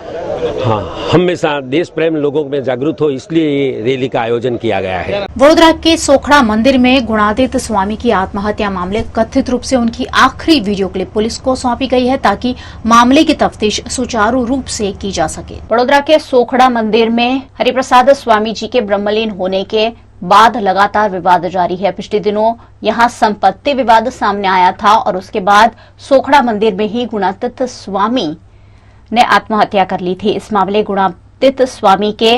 हाँ, हमेशा देश प्रेम लोगों में जागृत हो, इसलिए ये रैली का आयोजन किया गया है।
वडोदरा के सोखड़ा मंदिर में गुणातीत स्वामी की आत्महत्या मामले कथित रूप से उनकी आखिरी वीडियो क्लिप पुलिस को सौंपी गई है, ताकि मामले की तफ्तीश सुचारू रूप से की जा सके। वडोदरा के सोखड़ा मंदिर में हरिप्रसाद स्वामी जी के ब्रह्मलीन होने के बाद लगातार विवाद जारी है। पिछले दिनों यहां संपत्ति विवाद सामने आया था और उसके बाद सोखड़ा मंदिर में ही गुणातीत स्वामी ने आत्महत्या कर ली थी। इस मामले गुणातीत स्वामी के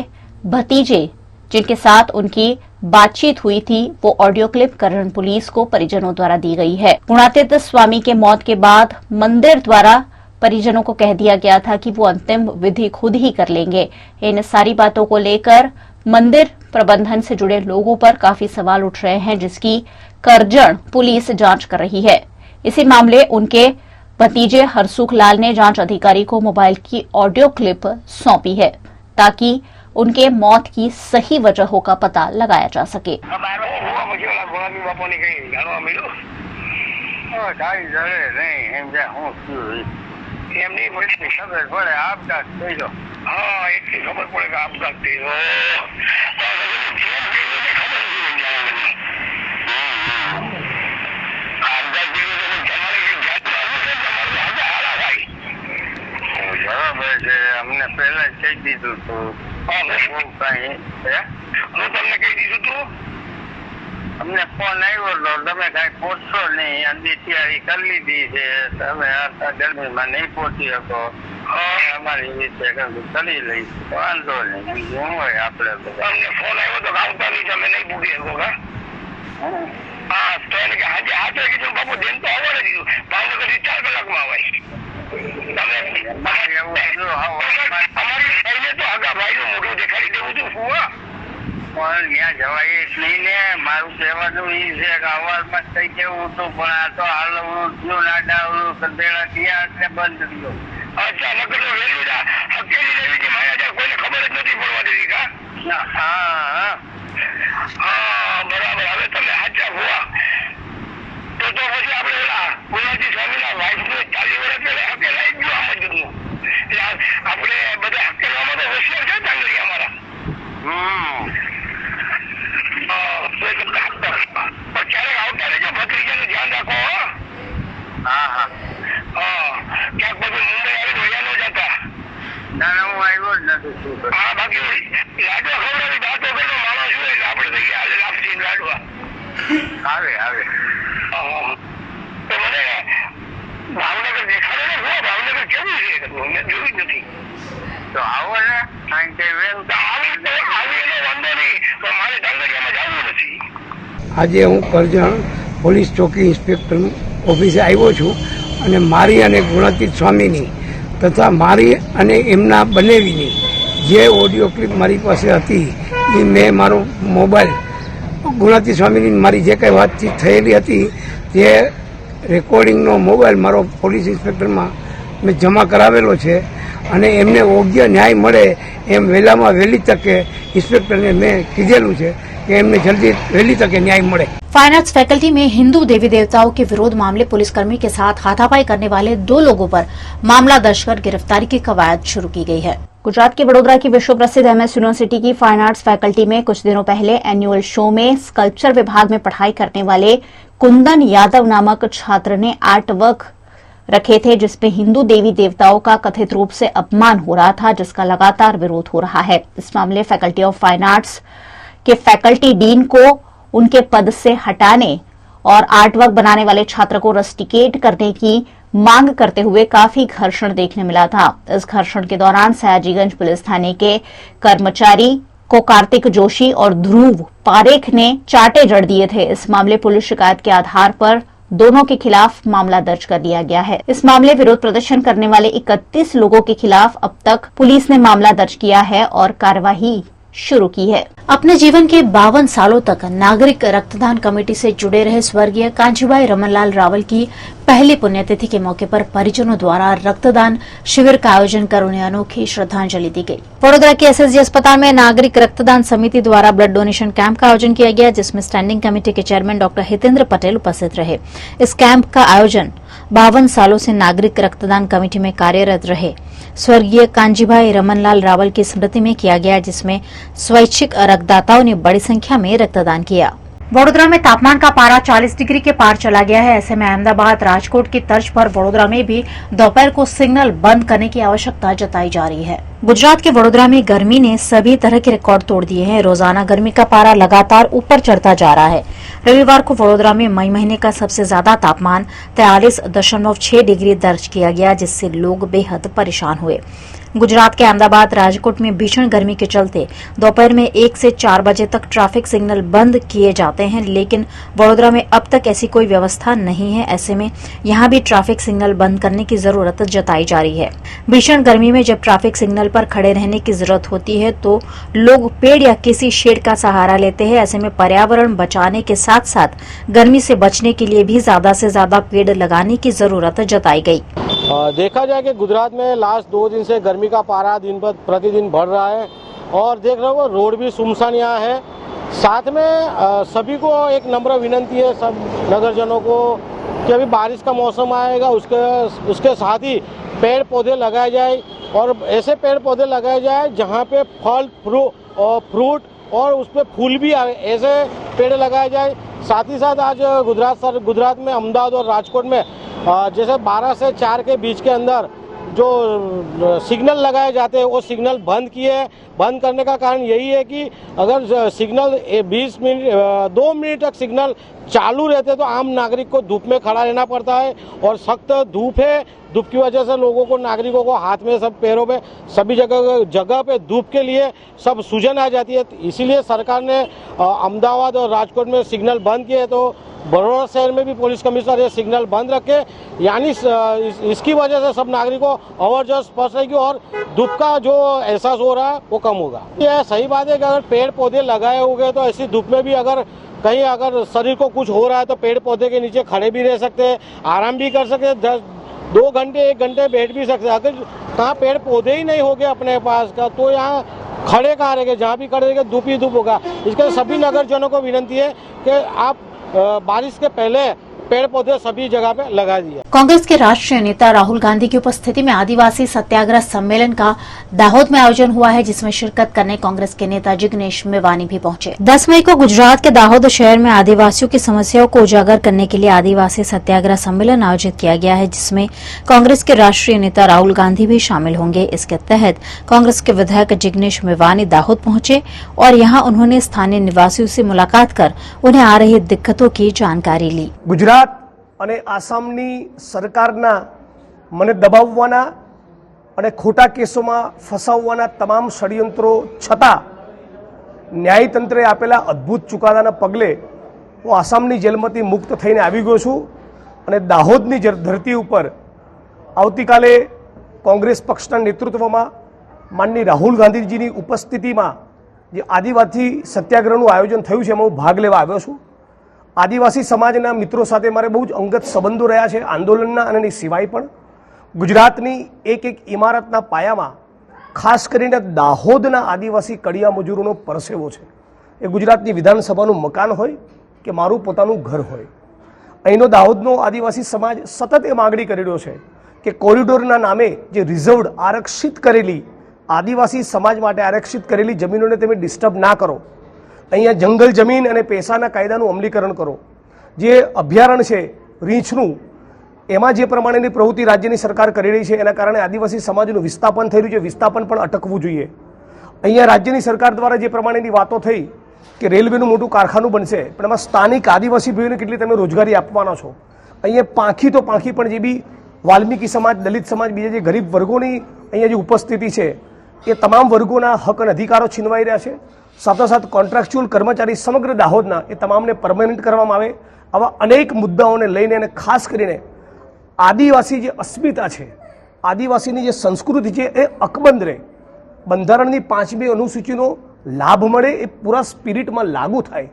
भतीजे जिनके साथ उनकी बातचीत हुई थी, वो ऑडियो क्लिप करण पुलिस को परिजनों द्वारा दी गई है। गुणातीत स्वामी के मौत के बाद मंदिर द्वारा परिजनों को कह दिया गया था कि वो अंतिम विधि खुद ही कर लेंगे। इन सारी बातों को लेकर मंदिर प्रबंधन से जुड़े लोगों पर काफी सवाल उठ रहे हैं, जिसकी करजन पुलिस जांच कर रही है। इसी मामले उनके भतीजे हरसुख लाल ने जांच अधिकारी को मोबाइल की ऑडियो क्लिप सौंपी है, ताकि उनके मौत की सही वजहों का पता लगाया जा सके।
એમની મને ખબર પડે આપઘાત થઈ ગયો. હા, એટલી ખબર પડે કે આપઘાત થઈ ગયો. બરાબર છે, અમને તમને પહેલા જ કહી દીધું હતું. બહુ કાંઈ હું તમને કહી દીધું હતું. અમને ફોન આવ્યો તો તમે કાંઈ પહોંચશો નહીં, અંદી તૈયારી કરી લીધી છે, તમે આ ગરમીમાં નહીં પહોંચી શકો, અમારી રીતે કરી લઈશ, વાંધો નહીં, બીજું શું હોય આપણે. અમને ફોન આવ્યો તો આવતા નહીં, તમે નહીં પૂછી શકો કા? હા, તો એને કે આજે હાથે કીધું બાપુ દેન તો આવવા દીધું, ભાવનગર 4 કલાકમાં આવે. તમે અમારી ભાઈને તો આગા ભાઈનું મોઢું દેખાડી દેવું હતું ફુવા. પણ ત્યાં જવાય જ નહીં ને. મારું કહેવાનું એ છે કે અવાજમાં થઈ જવું હતું, પણ આ તો હાલવું થયું, નાડાવડું કંદેડા ત્યાં ને બંધ થયો. અચ્છા, નકર તો વેલુડા હકેલી લેવી કે માયા કોઈને ખબર જ નથી પડવા દેવી કા? હા હા, બરાબર. હવે તમે સાચા હોવા તો પછી આપણે ઓલા ગુલાજી સ્વામીના વાઇફનું 40 વર્ષ પહેલા હકેલાઈ ગયું આમ જ બધું. એટલે આપણે બધા હકેલવામાં તો હોશિયાર છે ચાંગરી અમારા. ક્યારેક આવતા રહેજો, ભત્રીજાનું ધ્યાન રાખો. હા હા હા, ક્યાંક બધું મુંબઈ આવી વયા ન જતા. ના ના, હું આવ્યો જ નથી. હા, બાકી લાડવા ખવડાવી દાંતો કરનો માણસ હોય એટલે આપણે તો હાલે લાપસી લાડવા આવે આવે. તો મને ભાવનગર દેખાડો ને, હું ભાવનગર કેવું છે મેં જોયું જ નથી. તો આવો ને આવી એનો વાંધો નહીં, પણ મારે ડાંગરિયામાં જવું નથી.
આજે હું કરજણ પોલીસ ચોકી ઇન્સ્પેક્ટર ઓફિસે આવ્યો છું અને મારી અને ગુણાતીત સ્વામીની તથા મારી અને એમના બંનેવીની જે ઓડિયો ક્લિપ મારી પાસે હતી એ મેં મારો મોબાઈલ ગુણાતીત સ્વામીની મારી જે કંઈ વાતચીત થયેલી હતી તે રેકોર્ડિંગનો મોબાઈલ મારો પોલીસ ઇન્સ્પેક્ટરમાં મેં જમા કરાવેલો છે અને એમને યોગ્ય ન્યાય મળે એમ વહેલામાં વહેલી તકે ઇન્સ્પેક્ટરને મેં કીધેલું છે कि एमने जल्दी वहेली तक न्याय મળે।
फाइन आर्ट्स फैकल्टी में हिंदू देवी देवताओं के विरोध मामले पुलिसकर्मी के साथ हाथापाई करने वाले 2 लोगों पर मामला दर्ज कर गिरफ्तारी की कवायद शुरू की गई है। गुजरात के वडोदरा की विश्व प्रसिद्ध MS यूनिवर्सिटी की फाइन आर्ट्स फैकल्टी में कुछ दिनों पहले एनुअल शो में स्कल्पचर विभाग में पढ़ाई करने वाले कुंदन यादव नामक छात्र ने आर्ट वर्क रखे थे जिसमें हिंदू देवी देवताओं का कथित रूप से अपमान हो रहा था, जिसका लगातार विरोध हो रहा है। इस मामले फैकल्टी ऑफ फाइन आर्ट्स के फैकल्टी डीन को उनके पद से हटाने और आर्ट वर्क बनाने वाले छात्र को रस्टिकेट करने की मांग करते हुए काफी घर्षण देखने मिला था। इस घर्षण के दौरान सयाजीगंज पुलिस थाने के कर्मचारी को कार्तिक जोशी और ध्रुव पारेख ने चाटे जड़ दिए थे। इस मामले पुलिस शिकायत के आधार पर दोनों के खिलाफ मामला दर्ज कर लिया गया है। इस मामले विरोध प्रदर्शन करने वाले 31 लोगों के खिलाफ अब तक पुलिस ने मामला दर्ज किया है और कार्यवाही शुरू की है। अपने जीवन के 52 सालों तक नागरिक रक्तदान कमेटी से जुड़े रहे स्वर्गीय कांजीभाई रमनलाल रावल की पहली पुण्यतिथि के मौके पर परिजनों द्वारा रक्तदान शिविर का आयोजन कर उन्हें अनोखी श्रद्धांजलि दी गई। वडोदरा के SSG अस्पताल में नागरिक रक्तदान समिति द्वारा ब्लड डोनेशन कैंप का आयोजन किया गया, जिसमें स्टैंडिंग कमेटी के चेयरमैन डॉक्टर हितेंद्र पटेल उपस्थित रहे। इस कैंप का आयोजन 52 सालों से नागरिक रक्तदान कमेटी में कार्यरत रहे स्वर्गीय कांजीभाई रमनलाल रावल की स्मृति में किया गया, जिसमें स्वैच्छिक रक्तदाताओं ने बड़ी संख्या में रक्तदान किया। वडोदरा में तापमान का पारा 40 डिग्री के पार चला गया है। ऐसे में अहमदाबाद, राजकोट की तर्ज पर वडोदरा में भी दोपहर को सिग्नल बंद करने की आवश्यकता जताई जा रही है। गुजरात के वडोदरा में गर्मी ने सभी तरह के रिकॉर्ड तोड़ दिए हैं। रोजाना गर्मी का पारा लगातार ऊपर चढ़ता जा रहा है। रविवार को वडोदरा में मई महीने का सबसे ज्यादा तापमान 43.6 डिग्री दर्ज किया गया, जिससे लोग बेहद परेशान हुए। गुजरात के अहमदाबाद, राजकोट में भीषण गर्मी के चलते दोपहर में 1 से 4 बजे तक ट्रैफिक सिग्नल बंद किए जाते हैं, लेकिन वडोदरा में अब तक ऐसी कोई व्यवस्था नहीं है। ऐसे में यहां भी ट्रैफिक सिग्नल बंद करने की जरूरत जताई जा रही है। भीषण गर्मी में जब ट्रैफिक सिग्नल पर खड़े रहने की जरूरत होती है तो लोग पेड़ या किसी शेड का सहारा लेते हैं। ऐसे में पर्यावरण बचाने के साथ साथ गर्मी से बचने के लिए भी ज्यादा से ज्यादा पेड़ लगाने की जरूरत जताई गई।
देखा जाए कि गुजरात में लास्ट 2 दिन से गर्मी का पारा दिन प्रतिदिन बढ़ रहा है और देख रहे हो रोड भी सुनसान यहाँ है। साथ में सभी को एक नम्र विनंती है सब नगरजनों को कि अभी बारिश का मौसम आएगा, उसके साथ ही पेड़ पौधे लगाए जाए और ऐसे पेड़ पौधे लगाए जाए जहाँ पे फल फ्रूट और उस पर फूल भी आए, ऐसे पेड़ लगाए जाए। साथ ही साथ आज गुजरात में अहमदाबाद और राजकोट में जैसे 12 से 4 के बीच के अंदर जो सिग्नल लगाए जाते हैं वो सिग्नल बंद किए हैं। बंद करने का कारण यही है कि अगर सिग्नल 20 मिनट 2 मिनट तक सिग्नल चालू रहते तो आम नागरिक को धूप में खड़ा रहना पड़ता है और सख्त धूप है। धूप की वजह से लोगों को, नागरिकों को हाथ में, सब पैरों पे, सभी जगह पे धूप के लिए सब सूजन आ जाती है। इसीलिए सरकार ने अहमदाबाद और राजकोट में सिग्नल बंद किए, तो बड़ौदा शहर में भी पुलिस कमिश्नर ये सिग्नल बंद रखे, यानी इसकी वजह से सब नागरिकों अवर जवर स्पष्ट रहेगी और धूप का जो एहसास हो रहा है वो कम होगा। यह सही बात है कि अगर पेड़ पौधे लगाए होंगे तो ऐसी धूप में भी अगर कहीं अगर शरीर को कुछ हो रहा है तो पेड़ पौधे के नीचे खड़े भी रह सकते हैं, आराम भी कर सकते हैं, 2 घंटे 1 घंटे बैठ भी सकते हैं। अगर कहाँ पेड़ पौधे ही नहीं होंगे अपने पास का तो यहाँ खड़े कहाँ रहेंगे, जहाँ भी खड़े रहेंगे धूप ही धूप होगा। इसके लिए सभी नगरजनों को विनती है कि आप बारिश के पहले पेड़ पौधे सभी जगह पे लगा दिए।
कांग्रेस के राष्ट्रीय नेता राहुल गांधी की उपस्थिति में आदिवासी सत्याग्रह सम्मेलन का दाहोद में आयोजन हुआ है, जिसमें शिरकत करने कांग्रेस के नेता जिग्नेश मेवानी भी पहुंचे। 10 मई को गुजरात के दाहोद शहर में आदिवासियों की समस्याओं को उजागर करने के लिए आदिवासी सत्याग्रह सम्मेलन आयोजित किया गया है, जिसमें कांग्रेस के राष्ट्रीय नेता राहुल गांधी भी शामिल होंगे। इसके तहत कांग्रेस के विधायक जिग्नेश मेवानी दाहोद पहुंचे और यहाँ उन्होंने स्थानीय निवासियों से मुलाकात कर उन्हें आ रही दिक्कतों की जानकारी ली।
गुजरात અને આસામની સરકારના મને દબાવવાના અને ખોટા કેસોમાં ફસાવવાના તમામ ષડયંત્રો છતાં ન્યાયતંત્રે આપેલા અદ્ભુત ચુકાદાના પગલે હું આસામની જેલમાંથી મુક્ત થઈને આવી ગયો છું અને દાહોદની ધરતી ઉપર આવતીકાલે કોંગ્રેસ પક્ષના નેતૃત્વમાં માનની રાહુલ ગાંધીજીની ઉપસ્થિતિમાં જે આદિવાસી સત્યાગ્રહનું આયોજન થયું છે એમાં હું ભાગ લેવા આવ્યો છું। आदिवासी समाजना मित्रों साथे मारे बहुत अंगत संबंधों रह्या छे, आंदोलनना अने सिवाय पण गुजरातनी एक एक इमारतना पायामां खास करीने दाहोदना आदिवासी कड़िया मजूरोनो परसेवो छे। ए गुजरातनी विधानसभानुं मकान होय के मारुं पोतानुं घर होय, અહીંનો દાહોદનો આદિવાસી સમાજ સતત એ માગણી કરી રહ્યો છે કે કોરિડોરના નામે જે રિઝર્વડ આરક્ષિત કરેલી આદિવાસી સમાજ માટે આરક્ષિત કરેલી જમીનોને તમે ડિસ્ટર્બ ના કરો। અહીંયા જંગલ જમીન અને પેશાના કાયદાનું અમલીકરણ કરો। જે અભયારણ્ય છે રીંછનું, એમાં જે પ્રમાણેની પ્રવૃત્તિ રાજ્યની સરકાર કરી રહી છે એના કારણે આદિવાસી સમાજનું વિસ્થાપન થઈ રહ્યું છે, વિસ્થાપન પણ અટકવું જોઈએ। અહીંયા રાજ્યની સરકાર દ્વારા જે પ્રમાણેની વાતો થઈ કે રેલવેનું મોટું કારખાનું બનશે, પણ એમાં સ્થાનિક આદિવાસી ભાઈઓને કેટલી તમે રોજગારી આપવાના છો? અહીંયા પાંખી તો પાંખી પણ જે બી વાલ્મીકી સમાજ, દલિત સમાજ, બીજા જે ગરીબ વર્ગોની અહીંયા જે ઉપસ્થિતિ છે એ તમામ વર્ગોના હક અને અધિકારો છીનવાઈ રહ્યા છે। સાથોસાથ કોન્ટ્રાક્ચ્યુઅલ કર્મચારી સમગ્ર દાહોદના એ તમામને પરમેનન્ટ કરવામાં આવે। આવા અનેક મુદ્દાઓને લઈને અને ખાસ કરીને આદિવાસી જે અસ્મિતા છે, આદિવાસીની જે સંસ્કૃતિ છે એ અકબંધ રહે, બંધારણની 5મી અનુસૂચિનો લાભ મળે, એ પૂરા સ્પિરિટમાં લાગુ થાય।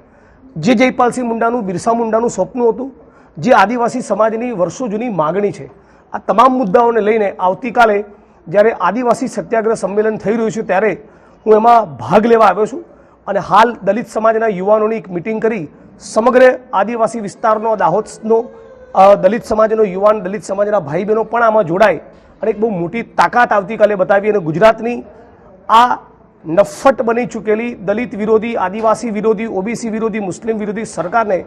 જે જયપાલસિંહ મુંડાનું, બિરસા મુંડાનું સ્વપ્ન હતું, જે આદિવાસી સમાજની વર્ષો જૂની માગણી છે, આ તમામ મુદ્દાઓને લઈને આવતીકાલે જ્યારે આદિવાસી સત્યાગ્રહ સંમેલન થઈ રહ્યું છે ત્યારે હું એમાં ભાગ લેવા આવ્યો છું। અને હાલ દલિત સમાજના યુવાનોની એક મિટિંગ કરી સમગ્ર આદિવાસી વિસ્તારનો, દાહોદનો દલિત સમાજનો યુવાન, દલિત સમાજના ભાઈ બહેનો પણ આમાં જોડાય અને એક બહુ મોટી તાકાત આવતીકાલે બતાવી અને ગુજરાતની આ નફ્ફટ બની ચૂકેલી દલિત વિરોધી, આદિવાસી વિરોધી, ઓબીસી વિરોધી, મુસ્લિમ વિરોધી સરકારને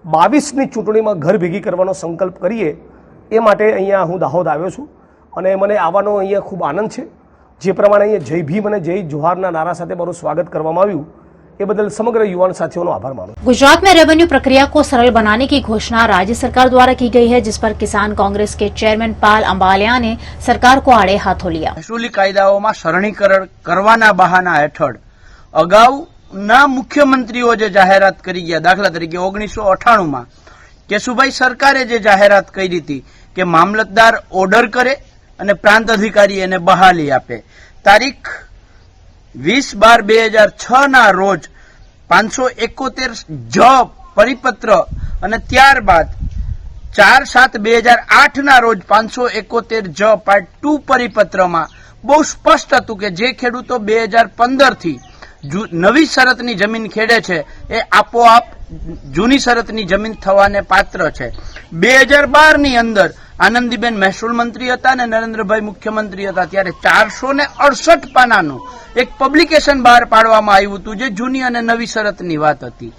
22ની ચૂંટણીમાં ઘર ભેગી કરવાનો સંકલ્પ કરીએ, એ માટે અહીંયા હું દાહોદ આવ્યો છું અને મને આવવાનો અહીંયા ખૂબ આનંદ છે। જે પ્રમાણે અહીંયા જય ભીમ અને જય જોહારના નારા સાથે મારું સ્વાગત કરવામાં આવ્યું એ બદલ समग्र युवान साथियों आभार मानूं।
गुजरात में रेवेन्यू प्रक्रिया को सरल बनाने की घोषणा राज्य सरकार द्वारा की गई है, जिस पर किसान कांग्रेस के चेयरमैन पाल अंबालिया ने सरकार को आड़े हाथों लिया।
महसूली कायदाओं सरलीकरण करवाना बहाना हेठळ अगाउना मुख्यमंत्रीओ जे जाहेरात करी गया, दाखला तरीके 1998 में केशुभाई सरकारे जे जाहेरात करी थी कि मामलतदार ऑर्डर करे અને પ્રાંત અધિકારી એને બહાલી આપે। તારીખ 20/12/2006 ના રોજ 571 જ પરિપત્ર અને ત્યારબાદ 4/7/2008 ના રોજ 571 જ પાર્ટ 2 પરિપત્રમાં બહુ સ્પષ્ટ હતું કે જે ખેડૂતો 2015 થી નવી શરતની જમીન ખેડે છે એ આપોઆપ જૂની શરતની જમીન થવાને પાત્ર છે। 2012 ની અંદર આનંદીબેન મહેસૂલ મંત્રી હતા અને નરેન્દ્રભાઈ મુખ્યમંત્રી હતા ત્યારે 468 પાનાનું એક પબ્લિકેશન બહાર પાડવામાં આવ્યું હતું જે જૂની અને નવી શરતની વાત હતી।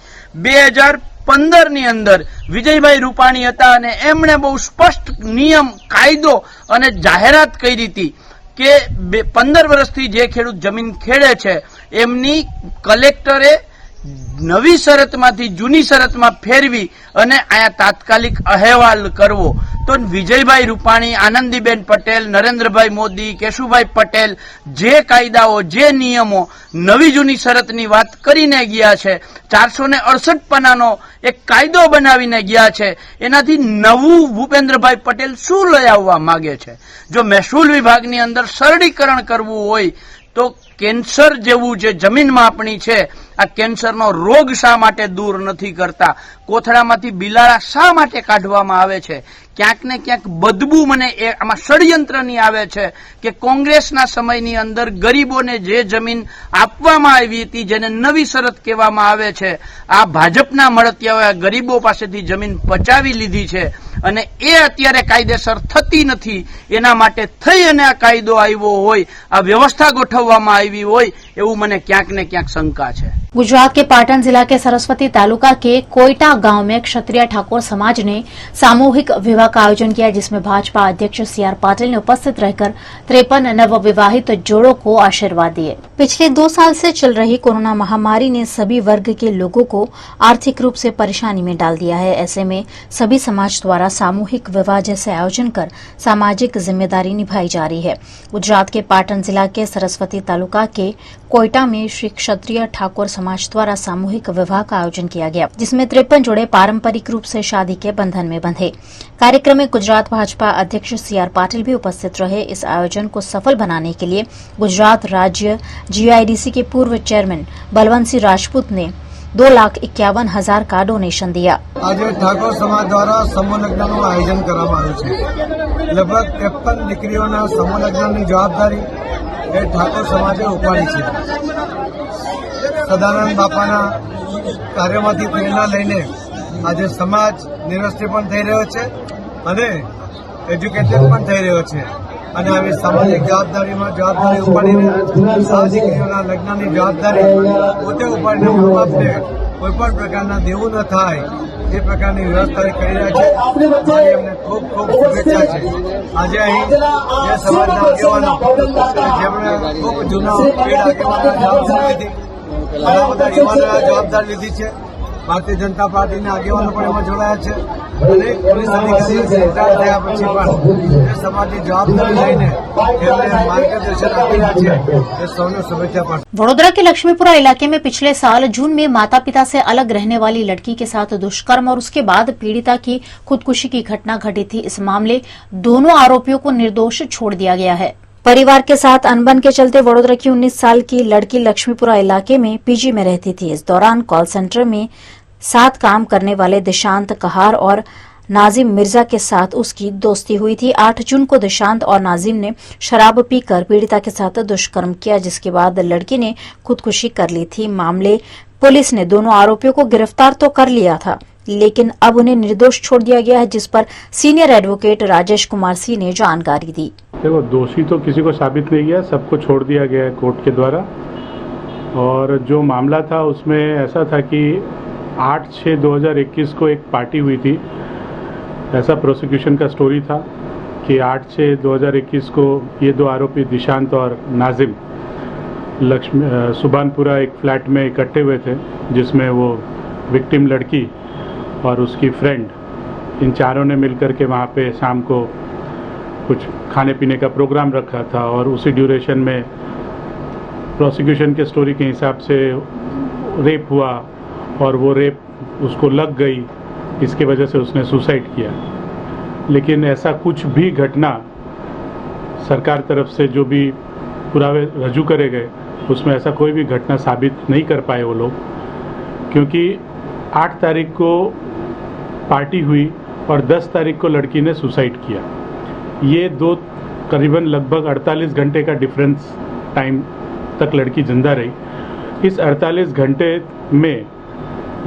2015 અંદર વિજયભાઈ રૂપાણી હતા અને એમણે બહુ સ્પષ્ટ નિયમ કાયદો અને જાહેરાત કરી હતી કે 15 વર્ષથી જે ખેડૂત જમીન ખેડે છે એમની કલેક્ટરે નવી શરતમાંથી જૂની શરતમાં ફેરવી અને આયા તાત્કાલિક અહેવાલ કરવો. તો વિજયભાઈ રૂપાણી, આનંદીબેન પટેલ, નરેન્દ્રભાઈ મોદી, કેશુભાઈ પટેલ જે કાયદાઓ જે નિયમો નવી જૂની શરતની વાત કરીને ગયા છે, 468 પાનાનો એક કાયદો બનાવીને ગયા છે, એનાથી નવું ભૂપેન્દ્રભાઈ પટેલ શું લઈ આવવા માંગે છે? જો મહેસૂલ વિભાગની અંદર સરળીકરણ કરવું હોય તો કેન્સર જેવું જે જમીન માપણી છે, આ કેન્સરનો રોગ શા માટે દૂર નથી કરતા? કોથળામાંથી બિલાડા શા માટે કાઢવામાં આવે છે? ક્યાંક ને ક્યાંક બદબુ મને આમાં ષડયંત્રની આવે છે કે કોંગ્રેસના સમયની અંદર ગરીબોને જે જમીન આપવામાં આવી હતી, જેને નવી શરત કહેવામાં આવે છે, આ ભાજપના મળતિયાઓએ ગરીબો પાસેથી જમીન પચાવી લીધી છે અને એ અત્યારે કાયદેસર થતી નથી. એના માટે થઈ અને આ કાયદો આવ્યો હોય, આ વ્યવસ્થા ગોઠવવામાં આવી હોય એવું મને ક્યાંક ને ક્યાંક शंका है।
गुजरात के पाटन जिला के सरस्वती तालुका के कोयटा गांव में क्षत्रिय ठाकुर समाज ने सामूहिक विवाह का आयोजन किया, जिसमें भाजपा अध्यक्ष सीआर पाटिल ने उपस्थित रहकर 53 नवविवाहित जोड़ों को आशीर्वाद दिए। पिछले 2 साल से चल रही कोरोना महामारी ने सभी वर्ग के लोगों को आर्थिक रूप से परेशानी में डाल दिया है। ऐसे में सभी समाज द्वारा सामूहिक विवाह जैसे आयोजन कर सामाजिक जिम्मेदारी निभाई जा रही है। गुजरात के पाटन जिला के सरस्वती तालुका के कोयटा में श्री क्षत्रिय ठाकुर समाज द्वारा सामूहिक विवाह का आयोजन किया गया, जिसमें 53 जोड़े पारंपरिक रूप से शादी के बंधन में बंधे। कार्यक्रम में गुजरात भाजपा अध्यक्ष सीआर पाटिल भी उपस्थित रहे। इस आयोजन को सफल बनाने के लिए गुजरात राज्य जीआईडीसी के पूर्व चेयरमैन बलवंत सिंह राजपूत ने 2,51,000 का डोनेशन दिया।
आज ठाकुर समाज द्वारा समूह लग्नનું આયોજન કરવામાં આવ્યું છે। લગભગ 53 દીકરીઓના સમૂહ લગ્નની જવાબદારી એ ઠાકોર સમાજે ઉપાડી છે। સદાનંદ બાપાના કાર્યમાંથી પ્રેરણા લઈને આજે સમાજ નિરસ્ત્રી પણ થઈ રહ્યો છે અને એજ્યુકેટેડ પણ થઈ રહ્યો છે અને આવી સામાજિક જવાબદારી ઉપાડીને આ દીકરીઓના લગ્નની જવાબદારી પોતે ઉપાડીને મા બાપને કોઈપણ પ્રકારના દેવું ન થાય એ પ્રકારની વ્યવસ્થા કરી રહ્યા છે। એમને ખૂબ ખૂબ શુભેચ્છા છે। આજે અહીં જે સમાજના આગેવાનો જેમણે ખૂબ જૂના આગેવાનોએ જવાબદારી લીધી, ઘણા બધા યુવાનોએ જવાબદારી લીધી છે। ભારતીય જનતા પાર્ટીના આગેવાનો પણ એમાં જોડાયા છે અને પોલીસ અધિકારીઓ રિટાયર થયા પછી પણ એ સમાજની જવાબદારી લઈને એમને માર્ગદર્શન આપી રહ્યા છે। એ સૌને शुभेच्छा पाठ।
वडोदरा के लक्ष्मीपुरा इलाके में पिछले साल जून में माता पिता से अलग रहने वाली लड़की के साथ दुष्कर्म और उसके बाद पीड़िता की खुदकुशी की घटना घटी थी। इस मामले दोनों आरोपियों को निर्दोष छोड़ दिया गया है। परिवार के साथ अनबन के चलते वडोदरा की 19 साल की लड़की लक्ष्मीपुरा इलाके में पीजी में रहती थी। इस दौरान कॉल सेंटर में साथ काम करने वाले दिशांत कहार और नाजिम मिर्जा के साथ उसकी दोस्ती हुई थी। 8 जून को दिशांत और नाजिम ने शराब पीकर पीड़िता के साथ दुष्कर्म किया, जिसके बाद लड़की ने खुदकुशी कर ली थी। मामले पुलिस ने दोनों आरोपियों को गिरफ्तार तो कर लिया था, लेकिन अब उन्हें निर्दोष छोड़ दिया गया है, जिस पर सीनियर एडवोकेट राजेश कुमार सिंह ने जानकारी दी।
देखो, दोषी तो किसी को साबित नहीं किया, सबको छोड़ दिया गया है कोर्ट के द्वारा। और जो मामला था उसमें ऐसा था कि 8/6/2021 को एक पार्टी हुई थी, ऐसा प्रोसिक्यूशन का स्टोरी था कि 8/6/2021 को ये 2 आरोपी दिशांत और नाजिम सुबानपुरा एक फ्लैट में इकट्ठे हुए थे, जिसमें वो विक्टिम लड़की और उसकी फ्रेंड इन चारों ने मिलकर के वहाँ पे शाम को कुछ खाने पीने का प्रोग्राम रखा था। और उसी ड्यूरेशन में प्रोसिक्यूशन के स्टोरी के हिसाब से रेप हुआ और वो रेप उसको लग गई, इसकी वजह से उसने सुसाइड किया। लेकिन ऐसा कुछ भी घटना सरकार तरफ से जो भी पुरावे रजू करे गए उसमें ऐसा कोई भी घटना साबित नहीं कर पाए वो लोग, क्योंकि 8 तारीख को पार्टी हुई और 10 तारीख को लड़की ने सुसाइड किया। ये 2 करीबन लगभग 48 घंटे का डिफरेंस टाइम तक लड़की जिंदा रही। इस 48 घंटे में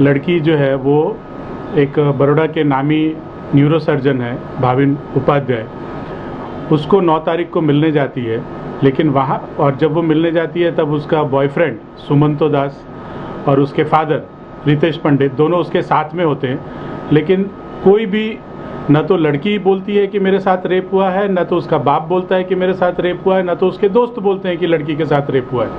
लड़की जो है वो एक बड़ौदा के नामी न्यूरोसर्जन है भाविन उपाध्याय, उसको 9 तारीख को मिलने जाती है। लेकिन वहाँ और जब वो मिलने जाती है तब उसका बॉयफ्रेंड सुमंतो दास और उसके फादर रितेश पंडित, दोनों उसके साथ में होते हैं, लेकिन कोई भी न तो लड़की बोलती है कि मेरे साथ रेप हुआ है, न तो उसका बाप बोलता है कि मेरे साथ रेप हुआ है, न तो उसके दोस्त बोलते हैं कि लड़की के साथ रेप हुआ है।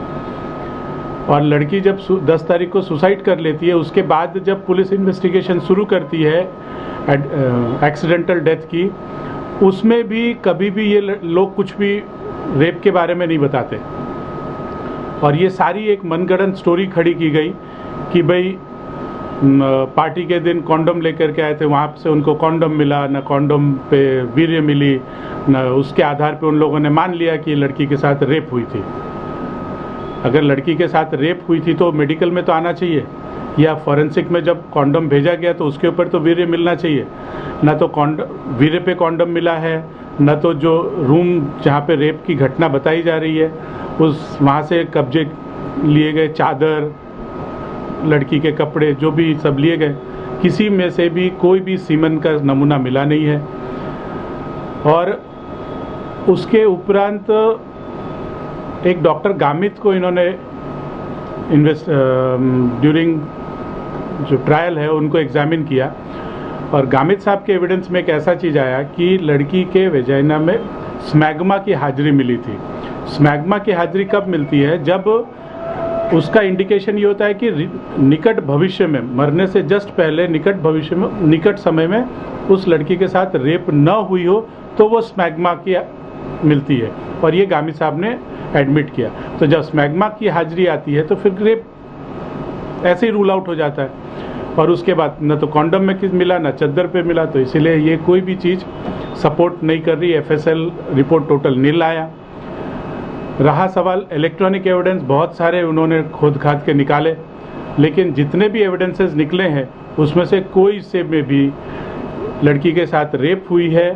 और लड़की जब 10 तारीख को सुसाइड कर लेती है, उसके बाद जब पुलिस इन्वेस्टिगेशन शुरू करती है एक्सीडेंटल डेथ की, उसमें भी कभी भी ये लोग कुछ भी रेप के बारे में नहीं बताते। और ये सारी एक मनगढ़ंत स्टोरी खड़ी की गई कि भाई पार्टी के दिन कॉन्डम लेकर के आए थे, वहाँ से उनको कॉन्डम मिला, न कॉन्डम पे वीर्य मिली, न उसके आधार पे उन लोगों ने मान लिया कि लड़की के साथ रेप हुई थी। अगर लड़की के साथ रेप हुई थी तो मेडिकल में तो आना चाहिए, या फॉरेंसिक में जब कॉन्डम भेजा गया तो उसके ऊपर तो वीर्य मिलना चाहिए। न तो वीर्य पे कॉन्डम मिला है, न तो जो रूम जहाँ पे रेप की घटना बताई जा रही है उस वहाँ से कब्जे लिए गए चादर, लड़की के कपड़े जो भी सब लिए गए, किसी में से भी कोई भी सीमन का नमूना मिला नहीं है। और उसके उपरांत एक डॉक्टर गामित को इन्होंने ड्यूरिंग जो ट्रायल है उनको एग्जामिन किया, और गामित साहब के एविडेंस में एक ऐसा चीज़ आया कि लड़की के वेजाइना में स्मैग्मा की हाजिरी मिली थी। स्मैग्मा की हाजिरी कब मिलती है? जब उसका इंडिकेशन ये होता है कि निकट भविष्य में, मरने से जस्ट पहले निकट भविष्य में, निकट समय में उस लड़की के साथ रेप न हुई हो तो वो स्मैग्मा की मिलती है, और ये गामित साहब ने एडमिट किया। तो जब स्मैग्मा की हाजिरी आती है तो फिर रेप ऐसे ही रूल आउट हो जाता है। और उसके बाद न तो कॉन्डम में मिला, न चद्दर पे मिला, तो इसीलिए ये कोई भी चीज़ सपोर्ट नहीं कर रही। FSL रिपोर्ट टोटल नील आया। रहा सवाल इलेक्ट्रॉनिक एविडेंस, बहुत सारे उन्होंने खोद खाद के निकाले, लेकिन जितने भी एविडेंसेस निकले हैं उसमें से कोई से में भी लड़की के साथ रेप हुई है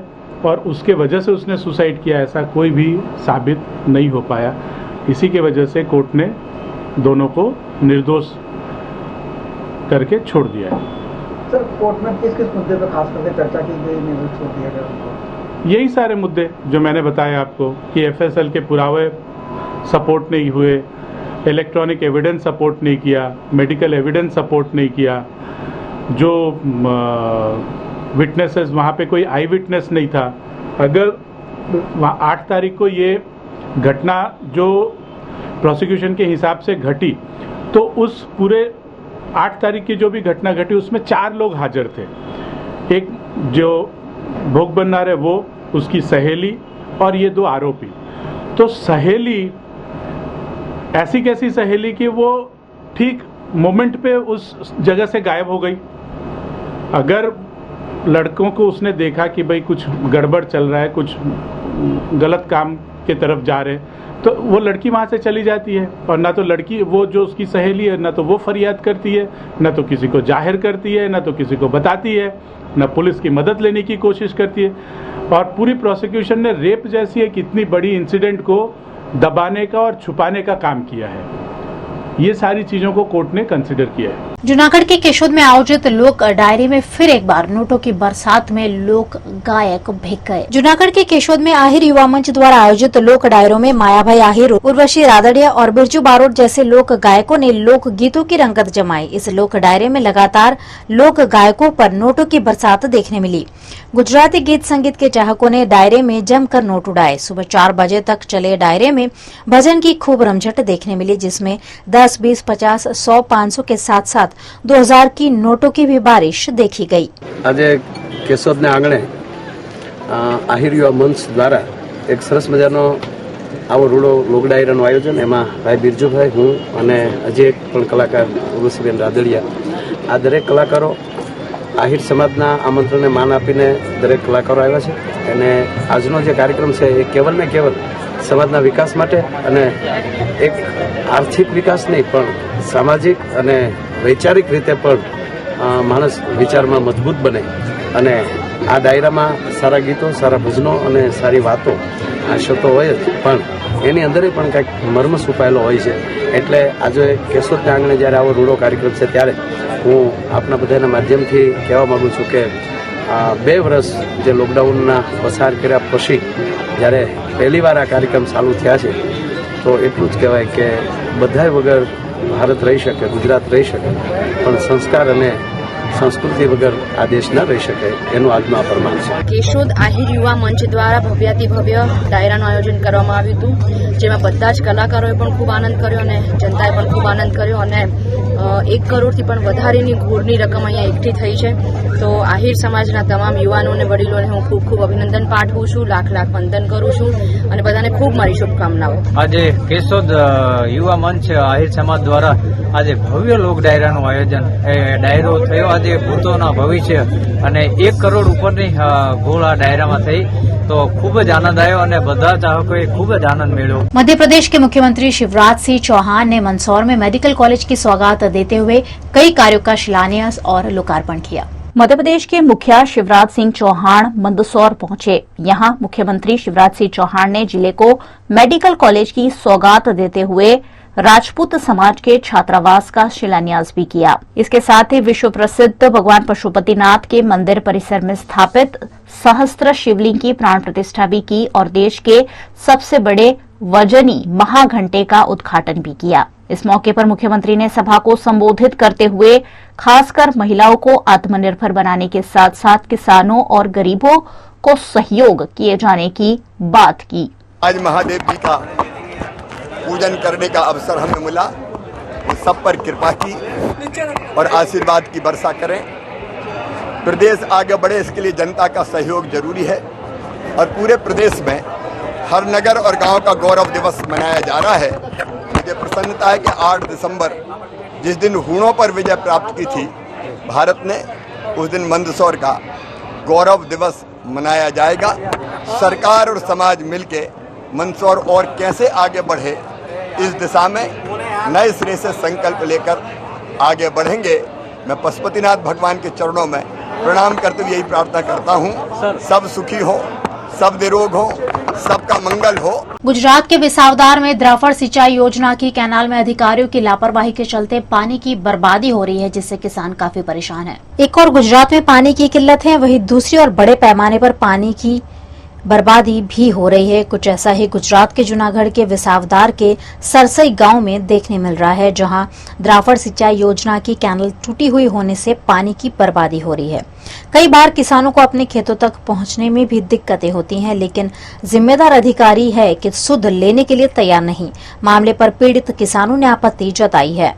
और उसके वजह से उसने सुसाइड किया, ऐसा कोई भी साबित नहीं हो पाया। इसी के वजह से कोर्ट ने दोनों को निर्दोष करके छोड़ दिया है।
सर, कोर्ट में किस किस मुद्दे पर खास करके चर्चा की गई, निर्दोष छोड़ दिया गया उनको?
यही सारे मुद्दे जो मैंने बताया आपको कि FSL के पुरावे सपोर्ट नहीं हुए, इलेक्ट्रॉनिक एविडेंस सपोर्ट नहीं किया, मेडिकल एविडेंस सपोर्ट नहीं किया, जो विटनेसेस, वहाँ पे कोई आई विटनेस नहीं था। अगर 8 तारीख को ये घटना जो प्रोसिक्यूशन के हिसाब से घटी, तो उस पूरे 8 तारीख की जो भी घटना घटी उसमें 4 लोग हाजिर थे। एक जो भोग बनना है वो, उसकी सहेली और ये 2 आरोपी। तो सहेली ऐसी कैसी सहेली कि वो ठीक मोमेंट पे उस जगह से गायब हो गई। अगर लड़कों को उसने देखा कि भाई कुछ गड़बड़ चल रहा है, कुछ गलत काम के तरफ जा रहे हैं, तो वो लड़की वहाँ से चली जाती है। और ना तो लड़की, वो जो उसकी सहेली है, ना तो वो फरियाद करती है, ना तो किसी को जाहिर करती है, ना तो किसी को बताती है, ना पुलिस की मदद लेने की कोशिश करती है। और पूरी प्रोसिक्यूशन ने रेप जैसी एक इतनी बड़ी इंसिडेंट को दबाने का और छुपाने का काम किया है। ये सारी चीजों को कोर्ट ने कंसिडर किया है।
जूनागढ़ के केशोद में आयोजित लोक डायरी में फिर एक बार नोटों की बरसात में लोक गायक भीग गए। जूनागढ़ के केशोद में आहिर युवा मंच द्वारा आयोजित लोक डायरों में मायाभाई आहिर, उर्वशी रादड़िया और बिरजू बारोट जैसे लोक गायकों ने लोक गीतों की रंगत जमाई। इस लोक डायरे में लगातार लोक गायकों पर नोटों की बरसात देखने मिली। गुजराती गीत संगीत के चाहकों ने डायरे में जमकर नोट उड़ाए। सुबह 4 बजे तक चले डायरे में भजन की खूब रमझट देखने मिली, जिसमें 10, 20, 50, 100, 500 के साथ साथ 2000 की नोटों की भी बारिश देखी गई।
आज केशोद ने आंगणे आहिर युवा मंच द्वारा एक सरस मजानो आवो रूडो लोक डायराનું આયોજન, એમાં ભાઈ બિરજુભાઈ, હું અને હજી એક પણ કલાકાર ઉર્વશીબેન રાદડિયા, આ દરેક કલાકારો આહિર સમાજના આમંત્રણને માન આપીને દરેક કલાકારો આવ્યા છે। અને આજનો જે કાર્યક્રમ છે એ કેવલ ને કેવલ સમાજના વિકાસ માટે અને એક આર્થિક વિકાસ નહીં પણ સામાજિક અને વૈચારિક રીતે પણ માણસ વિચારમાં મજબૂત બને, અને આ ડાયરામાં સારા ગીતો, સારા ભજનો અને સારી વાતો આશો તો હોય જ, પણ એની અંદર પણ કંઈક મર્મ છુપાયેલો હોય છે। એટલે આજે કેશોદના આંગણે જ્યારે આવો રૂડો કાર્યક્રમ છે ત્યારે હું આપના બધાના માધ્યમથી કહેવા માગું છું કે 2 વર્ષ જે લોકડાઉનના પસાર કર્યા પછી જ્યારે પહેલી વાર આ કાર્યક્રમ ચાલુ થયા છે, તો એટલું જ કહેવાય કે બધાય વગર ભારત રહી શકે, ગુજરાત રહી શકે, પણ સંસ્કાર અને સંસ્કૃતિ વગર આ દેશ ન રહી શકે એનું આજનું આ પ્રમાણ છે.
કેશોદ આહિર યુવા મંચ દ્વારા ભવ્યાતિ ભવ્ય ડાયરાનું આયોજન કરવામાં આવ્યું હતું, જેમાં બધા જ કલાકારોએ પણ ખૂબ આનંદ કર્યો અને જનતાએ પણ ખૂબ આનંદ કર્યો અને 1 કરોડથી પણ વધારેની ઘોડની રકમ અહીંયા એકઠી થઈ છે. તો આહિર સમાજના તમામ યુવાનો અને વડીલોને હું ખૂબ ખૂબ અભિનંદન પાઠવું છું, લાખ લાખ વંદન કરું છું અને બધાને ખૂબ મારી શુભકામનાઓ.
આજે કેશોદ યુવા મંચ આહિર સમાજ દ્વારા આજે ભવ્ય લોક ડાયરાનું આયોજન ડાયરો થયો. આજે ભૂતોના ભવિષ્ય અને 1 કરોડ ઉપરની ગોળ આ ડાયરામાં થઈ, तो खूब ज आनंद आयो और बधा चाहकोए खूब ज आनंद मेळ्यो.
मध्य प्रदेश के मुख्यमंत्री शिवराज सिंह चौहान ने मंदसौर में मेडिकल कॉलेज की सौगात देते हुए कई कार्यों का शिलान्यास और लोकार्पण किया. मध्य प्रदेश के मुखिया शिवराज सिंह चौहान मंदसौर पहुंचे. यहां मुख्यमंत्री शिवराज सिंह चौहान ने जिले को मेडिकल कॉलेज की सौगात देते हुए राजपूत समाज के छात्रावास का शिलान्यास भी किया. इसके साथ ही विश्व प्रसिद्ध भगवान पशुपतिनाथ के मंदिर परिसर में स्थापित सहस्त्र शिवलिंग की प्राण प्रतिष्ठा भी की और देश के सबसे बड़े वजनी महाघंटे का उद्घाटन भी किया. इस मौके पर मुख्यमंत्री ने सभा को संबोधित करते हुए खासकर महिलाओं को आत्मनिर्भर बनाने के साथ साथ किसानों और गरीबों को सहयोग किए जाने की बात की.
आज महादेव जी का पूजन करने का अवसर हमें मिला. वो सब पर कृपा की और आशीर्वाद की वर्षा करें. प्रदेश आगे बढ़े इसके लिए जनता का सहयोग जरूरी है और पूरे प्रदेश में हर नगर और गांव का गौरव दिवस मनाया जा रहा है. मुझे प्रसन्नता है कि 8 दिसंबर जिस दिन हूणों पर विजय प्राप्त की थी भारत ने, उस दिन मंदसौर का गौरव दिवस मनाया जाएगा. सरकार और समाज मिलके मंदसौर और कैसे आगे बढ़े इस दिशा में नए सिरे से संकल्प लेकर आगे बढ़ेंगे. मैं पशुपतिनाथ भगवान के चरणों में प्रणाम करते हुए यही प्रार्थना करता हूँ, सब सुखी हो, सब निरोग हो, सबका मंगल हो.
गुजरात के विसावदार में द्राफड़ सिंचाई योजना की कैनाल में अधिकारियों की लापरवाही के चलते पानी की बर्बादी हो रही है, जिससे किसान काफी परेशान हैं. एक और गुजरात में पानी की किल्लत है, वहीं दूसरी ओर बड़े पैमाने पर पानी की बर्बादी भी हो रही है. कुछ ऐसा ही गुजरात के जूनागढ़ के विसावदार के सरसई गांव में देखने मिल रहा है, जहां द्राफड़ सिंचाई योजना की कैनल टूटी हुई होने से पानी की बर्बादी हो रही है. कई बार किसानों को अपने खेतों तक पहुंचने में भी दिक्कतें होती हैं, लेकिन जिम्मेदार अधिकारी है कि सुध लेने के लिए तैयार नहीं. मामले पर पीड़ित किसानों ने आपत्ति जताई है.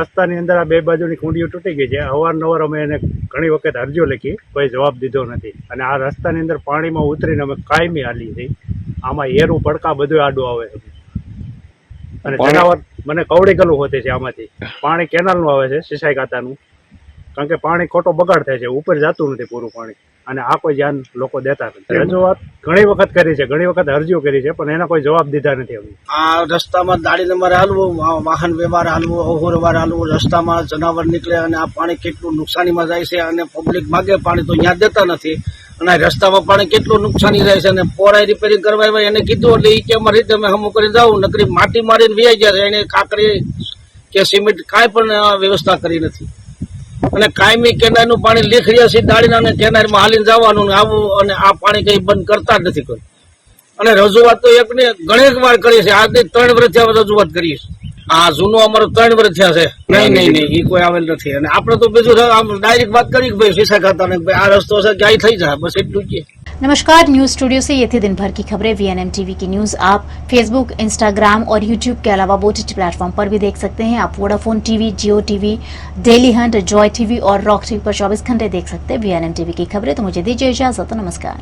रस्तानी अंदर आ 2 बाजुनी खूंडियो तूटी गई है. अवारनवार अमे एने घणी वखत अरजीओ लखी, कोई जवाब दीधो नथी અને આ રસ્તાની અંદર પાણીમાં ઉતરીને અમે કાયમી હાલી છે. આમાં એરું પડકા બધું આડું આવે છે અને જનાવર મને કવડી ગલું હોતે છે. આમાંથી પાણી કેનાલનું આવે છે સિંચાઈ ખાતાનું, કારણ કે પાણી ખોટો બગાડ થાય છે, ઉપર જતું નથી પૂરું પાણી અને આ કોઈ ધ્યાન લોકો દેતા નથી. રજૂઆત ઘણી વખત કરી છે, ઘણી વખત અરજીઓ કરી છે, પણ એના કોઈ જવાબ દીધા નથી.
આ રસ્તામાં દાડી નંબર હાલવું, વાહન વ્યવહાર હાલવું, અહોરવાર હાલવું, રસ્તામાં જનાવર નીકળે અને આ પાણી કેટલું નુકસાનીમાં જાય છે અને પબ્લિક માગે પાણી તો ત્યાં દેતા નથી અને રસ્તામાં પાણી કેટલું નુકસાની જાય છે. અને પોરાઈ રિપેરિંગ કરવા આવ્યા એને કીધું એટલે એ કે અમારી રીતે અમે હમું કરી જાઉં, નકરી માટી મારીને વ્યાઈ ગયા છે. એને કાકડી કે સિમેન્ટ કાંઈ પણ વ્યવસ્થા કરી નથી અને કાયમી કેનારનું પાણી લીખડ્યા છે દાડીને અને કેનારમાં હાલીને જવાનું ને આવું અને આ પાણી કઈ બંધ કરતા જ નથી કોઈ. અને રજૂઆત તો એકને ઘણી વાર કરી છે. આજથી 3 વર્ષથી રજૂઆત કરી છે. આ જૂનો અમારો 3 વર્ષ થયા છે. નહીં એ કોઈ આવેલ નથી. અને આપણે તો બીજું આમ ડાયરેક્ટ વાત કરી કે ભાઈ શીશા ખાતા ને ભાઈ આ રસ્તો છે ક્યાંય થઈ જાય, बस એટલું જ.
नमस्कार, न्यूज स्टूडियो से ये थी दिन भर की खबरें. VNM टीवी की न्यूज आप फेसबुक, इंस्टाग्राम और यूट्यूब के अलावा OTT प्लेटफॉर्म पर भी देख सकते हैं. आप Vodafone TV, Jio TV, Daily Hunt, Joy TV और रॉक टीवी पर 24 घंटे देख सकते हैं VNM टीवी की खबरें. तो मुझे दीजिए इजाजत. नमस्कार.